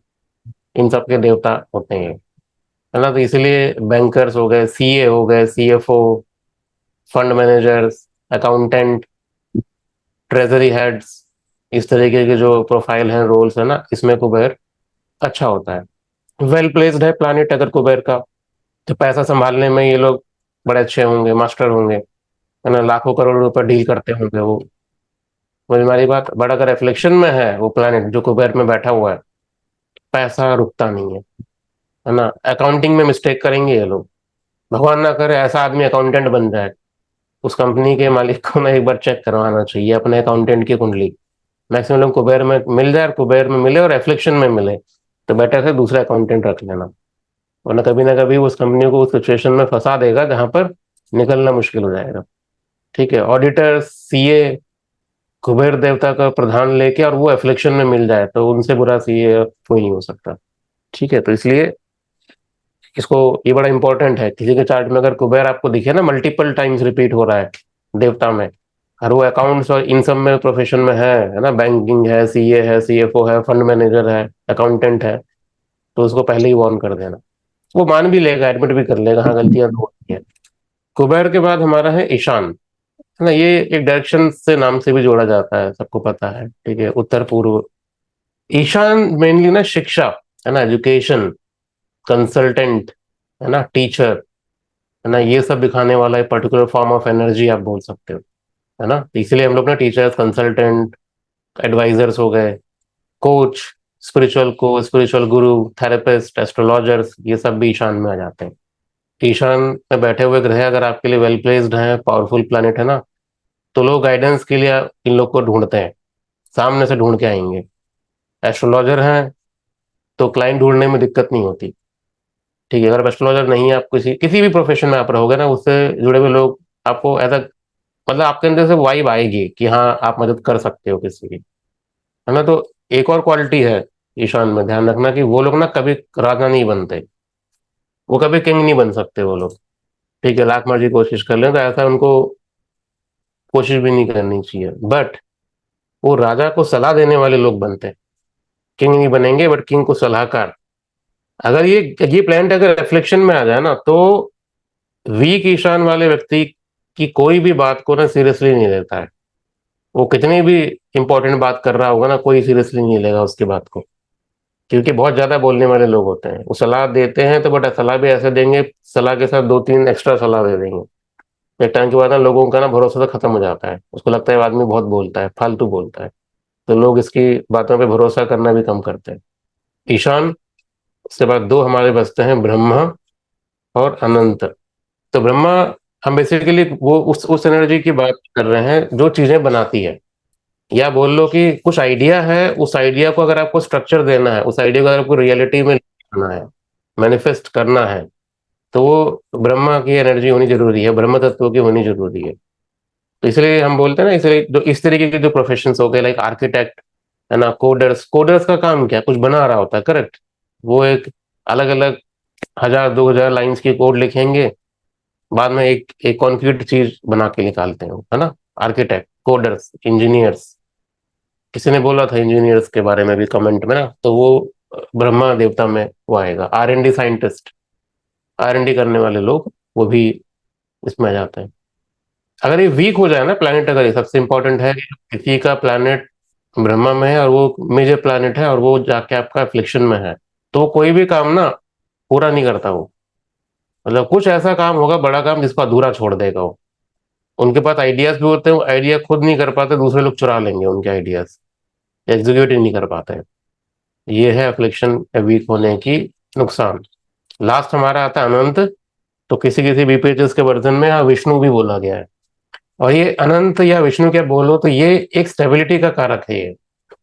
इन सब के देवता होते हैं, है ना। तो इसलिए बैंकर्स हो गए, CA हो गए, CFO, fund managers, accountant, treasury heads, इस तरीके के जो प्रोफाइल हैं, रोल्स है ना, इसमें कुबेर अच्छा होता है। वेल प्लेस्ड है प्लैनेट अगर कुबेर का, तो पैसा संभालने में ये लोग बड़े अच्छे होंगे, मास्टर होंगे, है ना, लाखों करोड़ रुपए डील करते होंगे वो। मुझे हमारी बात, बट अगर रिफ्लेक्शन में है वो प्लैनेट जो कुबेर में बैठा हुआ है, पैसा रुकता नहीं है ना। अकाउंटिंग में मिस्टेक करेंगे ये लोग, भगवान ना करे ऐसा आदमी अकाउंटेंट बन जाए, उस कंपनी के मालिक को ना एक बार चेक करवाना चाहिए अपने अकाउंटेंट की कुंडली। मैक्सिमम लोग कुबेर में मिल जाए, और कुबेर में मिले और रिफ्लेक्शन में मिले, तो बेटर है दूसरा अकाउंटेंट रख लेना, वरना कभी ना कभी उस कंपनी को उस सिचुएशन में फंसा देगा जहां पर निकलना मुश्किल हो जाएगा। ठीक है, ऑडिटर, CA, कुबेर देवता का प्रधान लेके और वो एफ्लिक्शन में मिल जाए, तो उनसे बुरा CA कोई नहीं हो सकता। ठीक है, तो इसलिए इसको, ये बड़ा इंपॉर्टेंट है, किसी के चार्ट में अगर कुबेर आपको दिखे ना मल्टीपल टाइम्स रिपीट हो रहा है देवता में, और वो अकाउंट्स और इन सब में प्रोफेशन में है ना, बैंकिंग है, सीए है, सीएफओ है, फंड मैनेजर है, अकाउंटेंट है, तो उसको पहले ही वार्न कर देना। वो मान भी लेगा, एडमिट भी कर लेगा, हाँ गलतियां तो होती है। कुबेर के बाद हमारा है ईशान, है ना। ये एक डायरेक्शन से नाम से भी जोड़ा जाता है, सबको पता है, ठीक है, उत्तर पूर्व। ईशान मेनली ना शिक्षा, है ना, एजुकेशन, कंसल्टेंट, है ना, टीचर, है ना, ये सब दिखाने वाला एक पर्टिकुलर फॉर्म ऑफ एनर्जी आप बोल सकते हो, है ना। तो इसलिए हम लोग ना टीचर्स, कंसल्टेंट, एडवाइजर्स हो गए, कोच, स्पिरिचुअल कोच, स्पिरिचुअल गुरु, थेरेपिस्ट, एस्ट्रोलॉजर्स, ये सब भी ईशान में आ जाते हैं। ईशान में बैठे हुए ग्रह अगर आपके लिए वेल प्लेस्ड हैं, पावरफुल प्लैनेट है ना, तो लोग गाइडेंस के लिए इन लोग को ढूंढते हैं, सामने से ढूंढ के आएंगे। एस्ट्रोलॉजर हैं तो क्लाइंट ढूंढने में दिक्कत नहीं होती, ठीक है। अगर एस्ट्रोलॉजर नहीं है, आप किसी किसी भी प्रोफेशन में आप रहोगे ना, उससे जुड़े हुए लोग आपको ऐसा, मतलब आपके अंदर से वाइब आएगी कि हाँ आप मदद कर सकते हो किसी की, है ना। तो एक और क्वालिटी है ईशान में, ध्यान रखना कि वो लोग ना कभी राजा नहीं बनते, वो कभी किंग नहीं बन सकते वो लोग, ठीक है। लाख मर्जी कोशिश कर लें तो ऐसा उनको कोशिश भी नहीं करनी चाहिए, बट वो राजा को सलाह देने वाले लोग बनते हैं। किंग नहीं बनेंगे बट किंग को सलाहकार। अगर ये प्लैनेट अगर रिफ्लेक्शन में आ जाए ना, तो वीक ईशान वाले व्यक्ति की कोई भी बात को ना सीरियसली नहीं लेता है। वो कितनी भी इंपॉर्टेंट बात कर रहा होगा ना, कोई सीरियसली नहीं लेगा उसकी बात को, क्योंकि बहुत ज्यादा बोलने वाले लोग होते हैं। वो सलाह देते हैं तो बट सलाह भी ऐसे देंगे, सलाह के साथ दो तीन एक्स्ट्रा सलाह दे देंगे। एक टाइम के बाद ना लोगों का ना भरोसा तो खत्म हो जाता है, उसको लगता है ये आदमी बहुत बोलता है, फालतू बोलता है, तो लोग इसकी बातों पे भरोसा करना भी कम करते हैं। ईशान, उसके बाद दो हमारे बचते हैं, ब्रह्मा और अनंत। तो ब्रह्मा, हम बेसिकली वो उस एनर्जी की बात कर रहे हैं जो चीजें बनाती है, या बोल लो कि कुछ आइडिया है, उस आइडिया को अगर आपको स्ट्रक्चर देना है, उस आइडिया को अगर आपको रियलिटी में लाना है, मैनिफेस्ट करना है, तो वो ब्रह्मा की एनर्जी होनी जरूरी है, ब्रह्म तत्व की होनी जरूरी है। तो इसलिए हम बोलते हैं ना, इसलिए जो इस तरीके के जो प्रोफेशन हो गए, लाइक आर्किटेक्ट, है ना, कोडर्स। कोडर्स का काम क्या है? कुछ बना रहा होता है, करेक्ट। वो एक अलग अलग 1000 2000 लाइंस की कोड लिखेंगे, बाद में एक एक कॉन्क्रीट चीज बना के निकालते हैं, है ना। Architect, coders, engineers. किसी ने बोला था इंजीनियर्स के बारे में भी कमेंट में ना, तो वो ब्रह्मा देवता में वो आएगा। R&D साइंटिस्ट, R&D करने वाले लोग, वो भी इसमें आ जाते हैं। अगर ये वीक हो जाए ना प्लैनेट, अगर ये सबसे इंपॉर्टेंट है कि किसी का प्लैनेट ब्रह्मा में है और वो मेजर प्लैनेट है और वो जाके आपका एफ्लिक्शन में है, तो वो कोई भी काम ना पूरा नहीं करता वो। मतलब कुछ ऐसा काम होगा, बड़ा काम, जिसको अधूरा छोड़ देगा वो। उनके पास आइडियाज भी होते हैं, वो आइडिया खुद नहीं कर पाते, दूसरे लोग चुरा लेंगे उनके आइडियाज, एग्जीक्यूट ही नहीं कर पाते हैं। ये है एफ्लिक्शन, वीक होने की नुकसान। लास्ट हमारा आता है अनंत। तो किसी किसी बीपीएचएस के वर्जन में यहाँ विष्णु भी बोला गया है। और ये अनंत या विष्णु क्या बोलो, तो ये एक स्टेबिलिटी का कारक है। ये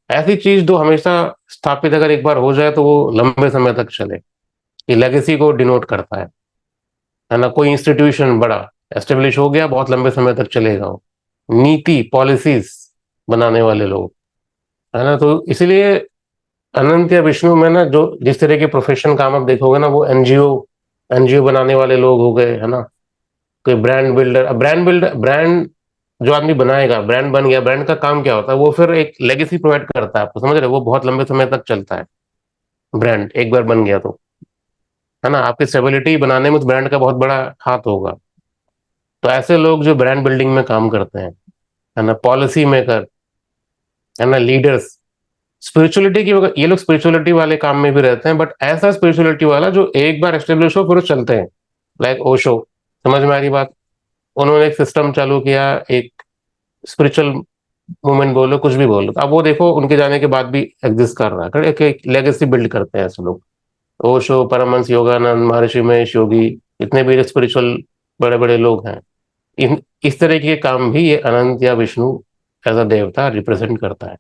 ऐसी चीज जो हमेशा स्थापित अगर एक बार हो जाए तो वो लंबे समय तक चले। ये लेगेसी को डिनोट करता है ना। कोई इंस्टीट्यूशन बड़ा एस्टेब्लिश हो गया, बहुत लंबे समय तक चलेगा वो। नीति, पॉलिसीज बनाने वाले लोग, है ना। तो इसलिए अनंत या विष्णु में ना, जो जिस तरह के प्रोफेशन काम आप देखोगे ना, वो एनजीओ एनजीओ बनाने वाले लोग हो गए, है ना। कोई ब्रांड बिल्डर, ब्रांड जो आदमी बनाएगा, ब्रांड बन गया, ब्रांड का काम क्या होता है? वो फिर एक लेगेसी प्रोवाइड करता है आपको, समझ रहे हो? वो बहुत लंबे समय तक चलता है ब्रांड, एक बार बन गया तो, है ना। आपकी स्टेबिलिटी बनाने में उस ब्रांड का बहुत बड़ा हाथ होगा। तो ऐसे लोग जो ब्रांड बिल्डिंग में काम करते हैं, है ना, पॉलिसी मेकर, है ना, लीडर्स, स्पिरिचुअलिटी की, ये लोग स्पिरिचुअलिटी वाले काम में भी रहते हैं, बट ऐसा स्पिरिचुअलिटी वाला जो एक बार एस्टेब्लिश हो फिर वो चलते हैं। लाइक ओशो, समझ में आ रही बात? उन्होंने एक सिस्टम चालू किया, एक स्पिरिचुअल मूवमेंट बोलो, कुछ भी बोलो, अब वो देखो उनके जाने के बाद भी एग्जिस्ट कर रहा है, एक लेगेसी बिल्ड करते हैं ऐसे लोग। ओशो, परमहंस योगानंद, महर्षि महेश योगी, इतने भी स्पिरिचुअल बड़े बड़े लोग हैं। इन इस तरह के काम भी ये अनंत या विष्णु एज अ देवता रिप्रेजेंट करता है।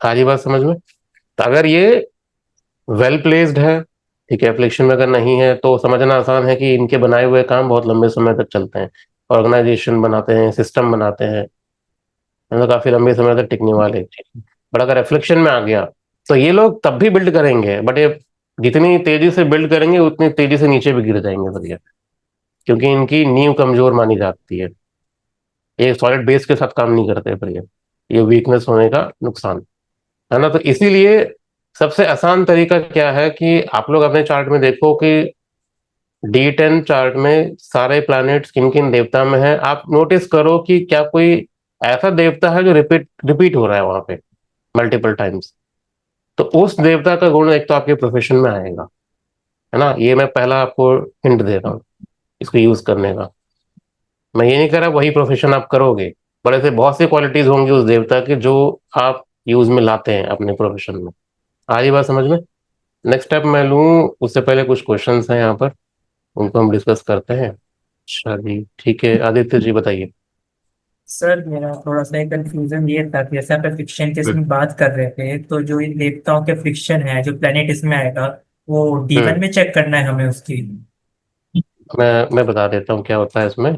सारी बात समझ में? तो अगर ये वेल प्लेस्ड है, ठीक है, एफ्लिक्शन में अगर नहीं है, तो समझना आसान है कि इनके बनाए हुए काम बहुत लंबे समय तक चलते हैं। ऑर्गेनाइजेशन बनाते हैं, सिस्टम बनाते हैं, मतलब काफी लंबे समय तक टिकने वाले। बट अगर एफ्लिक्शन में आ गया तो ये लोग तब भी बिल्ड करेंगे, बट ये जितनी तेजी से बिल्ड करेंगे उतनी तेजी से नीचे भी गिर जाएंगे भैया, क्योंकि इनकी नींव कमजोर मानी जाती है। ये सॉलिड बेस के साथ काम नहीं करते फिर ये वीकनेस होने का नुकसान है ना। तो इसीलिए सबसे आसान तरीका क्या है कि आप लोग अपने चार्ट में देखो कि D10 चार्ट में सारे प्लैनेट्स किन किन देवता में है। आप नोटिस करो कि क्या कोई ऐसा देवता है जो रिपीट हो रहा है वहां पे मल्टीपल टाइम्स, तो उस देवता का गुण एक तो आपके प्रोफेशन में आएगा, है ना। ये मैं पहला आपको हिंट दे रहा हूँ इसको यूज करने का। मैं ये नहीं कह रहा वही प्रोफेशन आप करोगे, पर ऐसे बहुत सी क्वालिटीज होंगी उस देवता की जो आप यूज में लाते हैं अपने प्रोफेशन में। आ रही बात समझ में? नेक्स्ट स्टेप मैं लूँ उससे पहले कुछ क्वेश्चंस हैं यहाँ पर, उनको हम डिस्कस करते हैं। अच्छा जी, ठीक है, आदित्य जी बताइए। सर मेरा थोड़ा सा कंफ्यूजन ये था कि जैसे आप फ्रिक्शन की इसमें बात कर रहे थे, तो जो इन देवताओं के फ्रिक्शन है, जो प्लेनेट इसमें आएगा, वो D1 में चेक करना है हमें उसकी। मैं बता देता हूँ क्या होता है इसमें।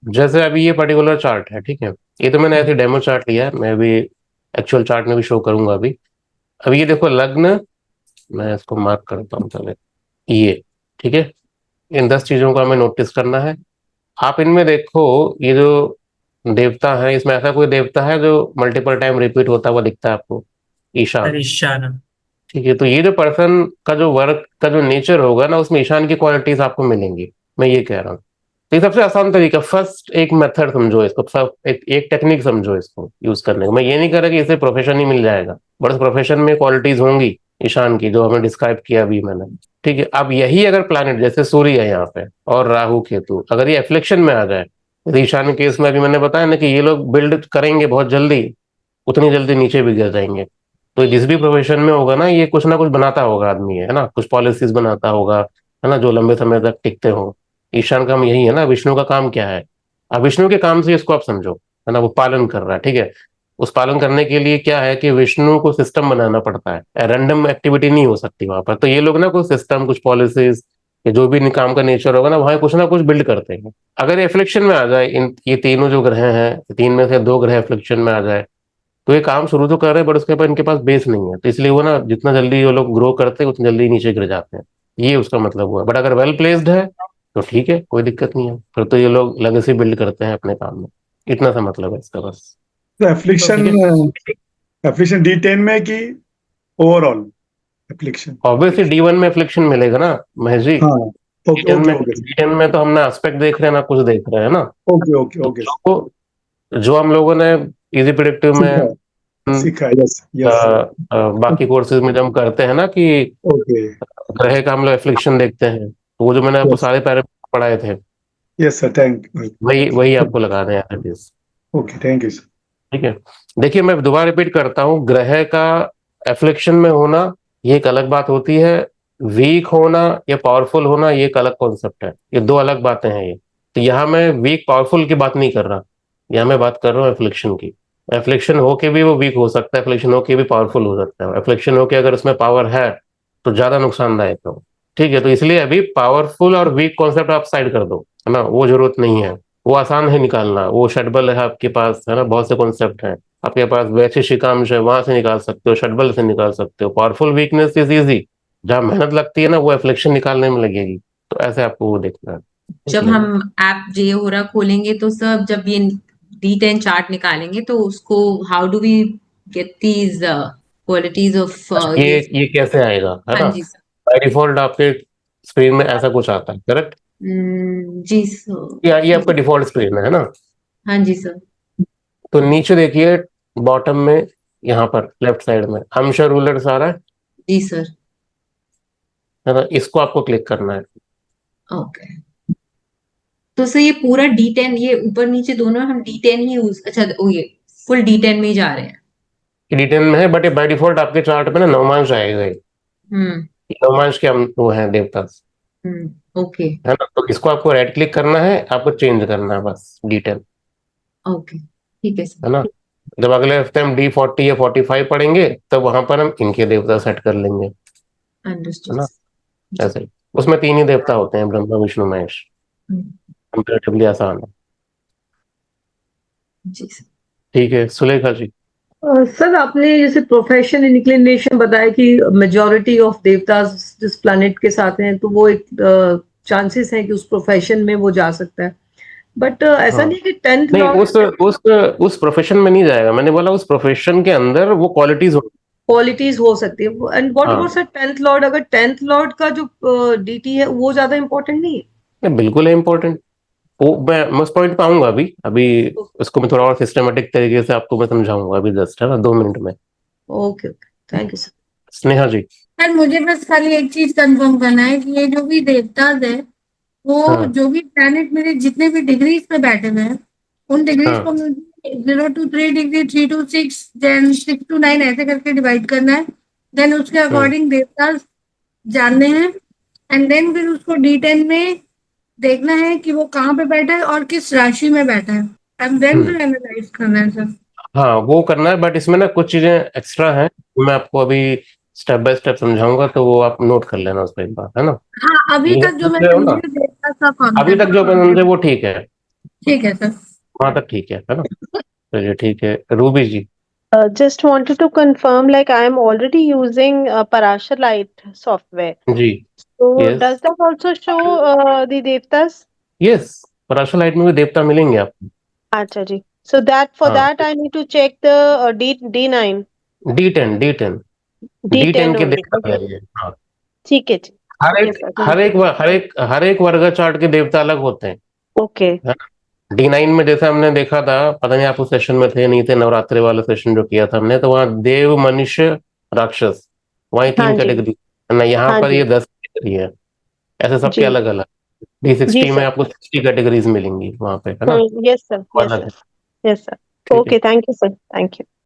जैसे अभी ये पर्टिकुलर चार्ट है, ठीक है, ये तो मैंने ऐसे डेमो चार्ट लिया है, मैं भी एक्चुअल चार्ट में भी शो करूंगा अभी ये देखो लग्न, मैं इसको मार्क करता हूँ पहले, ये ठीक है। इन 10 चीजों को हमें नोटिस करना है। आप इनमें देखो ये जो देवता है, इसमें ऐसा कोई देवता है जो मल्टीपल टाइम रिपीट होता हुआ दिखता है आपको? ईशान। सर ईशान। ठीक है, तो ये जो पर्सन का जो वर्क का जो नेचर होगा ना, उसमें ईशान की क्वालिटीज आपको मिलेंगी, मैं ये कह रहा हूँ। तो ये सबसे आसान तरीका, फर्स्ट एक मेथड समझो इसको, एक टेक्निक समझो इसको यूज करने का। मैं ये नहीं कह रहा कि इसे प्रोफेशन ही मिल जाएगा, बट प्रोफेशन में क्वालिटीज होंगी ईशान की जो हमें डिस्क्राइब किया अभी मैंने। ठीक है, अब यही अगर प्लैनेट जैसे सूर्य है यहाँ पे और राहु केतु अगर ये एफ्लिक्शन में आ जाए, तो ईशान के केस में अभी मैंने बताया ना कि ये लोग बिल्ड करेंगे बहुत जल्दी, उतनी जल्दी नीचे भी गिर जाएंगे। तो जिस भी प्रोफेशन में होगा ना, ये कुछ ना कुछ बनाता होगा आदमी, है ना, कुछ पॉलिसीज बनाता होगा, है ना, जो लंबे समय तक टिकते हो। ईशान काम यही है ना। विष्णु का काम क्या है? अब विष्णु के काम से इसको आप समझो, है ना, वो पालन कर रहा है, ठीक है। उस पालन करने के लिए क्या है कि विष्णु को सिस्टम बनाना पड़ता है, रैंडम एक्टिविटी नहीं हो सकती वहां पर। तो ये लोग ना कुछ सिस्टम, कुछ पॉलिसीज, जो भी काम का नेचर होगा ना, वहां कुछ ना कुछ बिल्ड करते हैं। अगर ये एफ्लिक्शन में आ जाए, इन ये तीनों जो ग्रह हैं, 3 में से 2 ग्रह एफ्लिक्शन में आ जाए, तो ये काम शुरू तो कर रहे हैं बट उसके बाद इनके पास बेस नहीं है, तो इसलिए वो ना जितना जल्दी वो लोग ग्रो करते हैं उतनी जल्दी नीचे गिर जाते हैं। ये उसका मतलब हुआ। बट अगर वेल प्लेस्ड है तो ठीक है, कोई दिक्कत नहीं है, फिर तो ये लोग लेगेसी बिल्ड करते हैं अपने काम में। इतना सा मतलब है इसका बस। तो एफ्लिक्शन एफ्लिक्शन D10 में कि ओवरऑल एफ्लिक्शन? ऑब्वियसली D1 में एफ्लिक्शन मिलेगा ना महेश जी। हाँ, ओके D10 में ओके D10 में तो हम ना एस्पेक्ट देख रहे हैं ना कुछ देख रहे हैं ना। ओके ओके ओके जो हम लोगों ने इजी प्रिडिक्टिव में सीखा, यस यस बाकी कोर्सेज में जब हम करते हैं ना कि ओके ग्रह का हम लोग एफ्लिक्शन देखते हैं, तो वो जो मैंने आपको सारे पैरामीटर पढ़ाए थे, यस सर, थैंक यू। वही आपको लगा रहे हैं चीज। Okay, thank you sir. ठीक है, देखिए मैं दोबारा रिपीट करता हूँ, ग्रह का एफ्लिक्शन में होना ये एक अलग बात होती है, वीक होना या पावरफुल होना ये एक अलग कॉन्सेप्ट है, ये 2 अलग बातें हैं ये। तो यहाँ मैं वीक पावरफुल की बात नहीं कर रहा, यहाँ मैं बात कर रहा हूँ एफ्लिक्शन की। एफ्लिक्शन होके भी वो वीक हो सकता है, एफ्लिक्शन होके भी पावरफुल हो सकता है। एफ्लिक्शन होके अगर उसमें पावर है तो ज्यादा नुकसानदायक है। ठीक है, तो इसलिए अभी पावरफुल और वीक कॉन्सेप्ट आप साइड कर दो, है ना, वो जरूरत नहीं है, वो आसान है निकालना, वो षटबल है आपके पास, है ना, बहुत से कॉन्सेप्ट हैं आपके पास। वैसे शिकांश है, वहां से निकाल सकते हो, षटबल से निकाल सकते हो। पावरफुल वीकनेस इज इजी, जहाँ मेहनत लगती है ना वो एफ्लिक्शन निकालने में लगेगी, तो ऐसे आपको वो देखना है। जब हम ऐप जे होरा खोलेंगे तो सर जब ये D10 चार्ट निकालेंगे तो उसको how do we get these qualities of ये कैसे आएगा, है ना? हाँ जी सर। बाय डिफॉल्ट आपके स्क्रीन में ऐसा कुछ आता है, करेक्ट? जी सर। ये आपका डिफॉल्ट स्क्रीन है ना? हाँ जी सर। तो नीचे देखिए बॉटम में, यहाँ पर लेफ्ट साइड में अंश रूलर्स आ रहा है जी सर। ना, इसको आपको क्लिक करना है। ओके, तो सर ये पूरा D10, ये ऊपर नीचे दोनों हम D10 ही यूज, अच्छा ये फुल D10 में ही जा रहे हैं। डिटेल में है, बट ये बाय डिफॉल्ट आपके चार्ट पे ना नवमांश आएगा। ये नवमांश के हम वो हैं देवता, ओके है ना। तो इसको आपको राइट क्लिक करना है, आपको चेंज करना है बस D10, ओके ठीक है सर। है ना। जब अगले हफ्ते हम D40 या 45 पढ़ेंगे तब वहां पर हम इनके देवता सेट कर लेंगे, है अंडरस्टूड। ना। ऐसे ही उसमें 3 ही देवता होते हैं, ब्रह्मा विष्णु महेश, कंपैरेटिवली आसान है। जी सर। ठीक है सुलेखा जी। सर आपने जैसे प्रोफेशन इंक्लिनेशन बताया कि मेजॉरिटी ऑफ देवता जिस प्लैनेट के साथ हैं तो वो एक चांसेस हैं कि उस प्रोफेशन में वो जा सकता है, बट ऐसा हाँ। नहीं है कि 10th नहीं, लॉर्ड उस प्रोफेशन में नहीं जाएगा, मैंने बोला उस प्रोफेशन के अंदर वो क्वालिटीज हो। क्वालिटीज हो सकती है। एंड व्हाट हाँ। अबाउट सर 10th लॉर्ड, अगर 10th लॉर्ड का जो डीटी है वो ज्यादा इंपॉर्टेंट नहीं है? नहीं, बिल्कुल है इम्पोर्टेंट। वो मैं उस पॉइंट पे आऊंगा अभी उसको मैं थोड़ा और सिस्टमेटिक तरीके से आपको मैं समझाऊंगा अभी, जस्ट है ना 2 मिनट में। Okay okay, thank you sir. Sneha ji. Sir मुझे बस खाली एक चीज कंफर्म करना है कि ये जो भी देवताज है वो हाँ। जो भी प्लैनेट मेरे जितने भी डिग्रीज पे बैठे हुए हैं उन डिग्रीज हाँ। को मुझे 0 to 3 degree, 3 to 6, then 6 to 9 ऐसे करके डिवाइड करना है। देन उसके अकॉर्डिंग देवताज जानने हैं एंड देन फिर उसको D10 में देखना है कि वो कहाँ पे बैठा है और किस राशि में बैठा है एंड देन फिर एनालाइज करना है सर। हाँ, वो करना है, बट इसमें ना कुछ चीजें एक्स्ट्रा हैं, मैं आपको अभी स्टेप बाय स्टेप समझाऊंगा, तो वो आप नोट कर लेना उस पर एक बार, है ना। हाँ अभी ये तक जो मैं समझ रहे हो ना? समझी देवता का अभी तक कॉन्सेप्ट जो मैं समझे वो ठीक है, ठीक है सर। वहां तक ठीक है ना। चलिए ठीक है, Ruby ji. Just wanted to confirm, like I am already using Parashar Light software. जी। So Yes. does that also show the devtas? Yes, Parashar light में भी देवता मिलेंगे आपको। Acha ji. So that for हाँ। that I need to check the D9, D10 D10 D10 के only. देवता Okay. मिलेंगे। हाँ। ठीक है जी. हर एक Yes, sir. हर एक वर्ग चार्ट के देवता अलग होते हैं। Okay. D9 में जैसे हमने देखा था, पता नहीं आप उस सेशन में थे नहीं थे, नवरात्रि वाला सेशन जो किया था हमने, तो वहाँ देव, मनुष्य, राक्षस, वहीं हाँ 3 जी. कैटेगरी है ना। यहाँ हाँ पर जी. ये 10 कैटेगरी है, ऐसे सबके जी. अलग अलग। जी D60 में sir. आपको 60 कैटेगरीज मिलेंगी वहाँ पे, है ना। Yes sir. वो Yes अलग sir. है। Yes sir. ठीक है। Okay. Thank you sir. Thank you.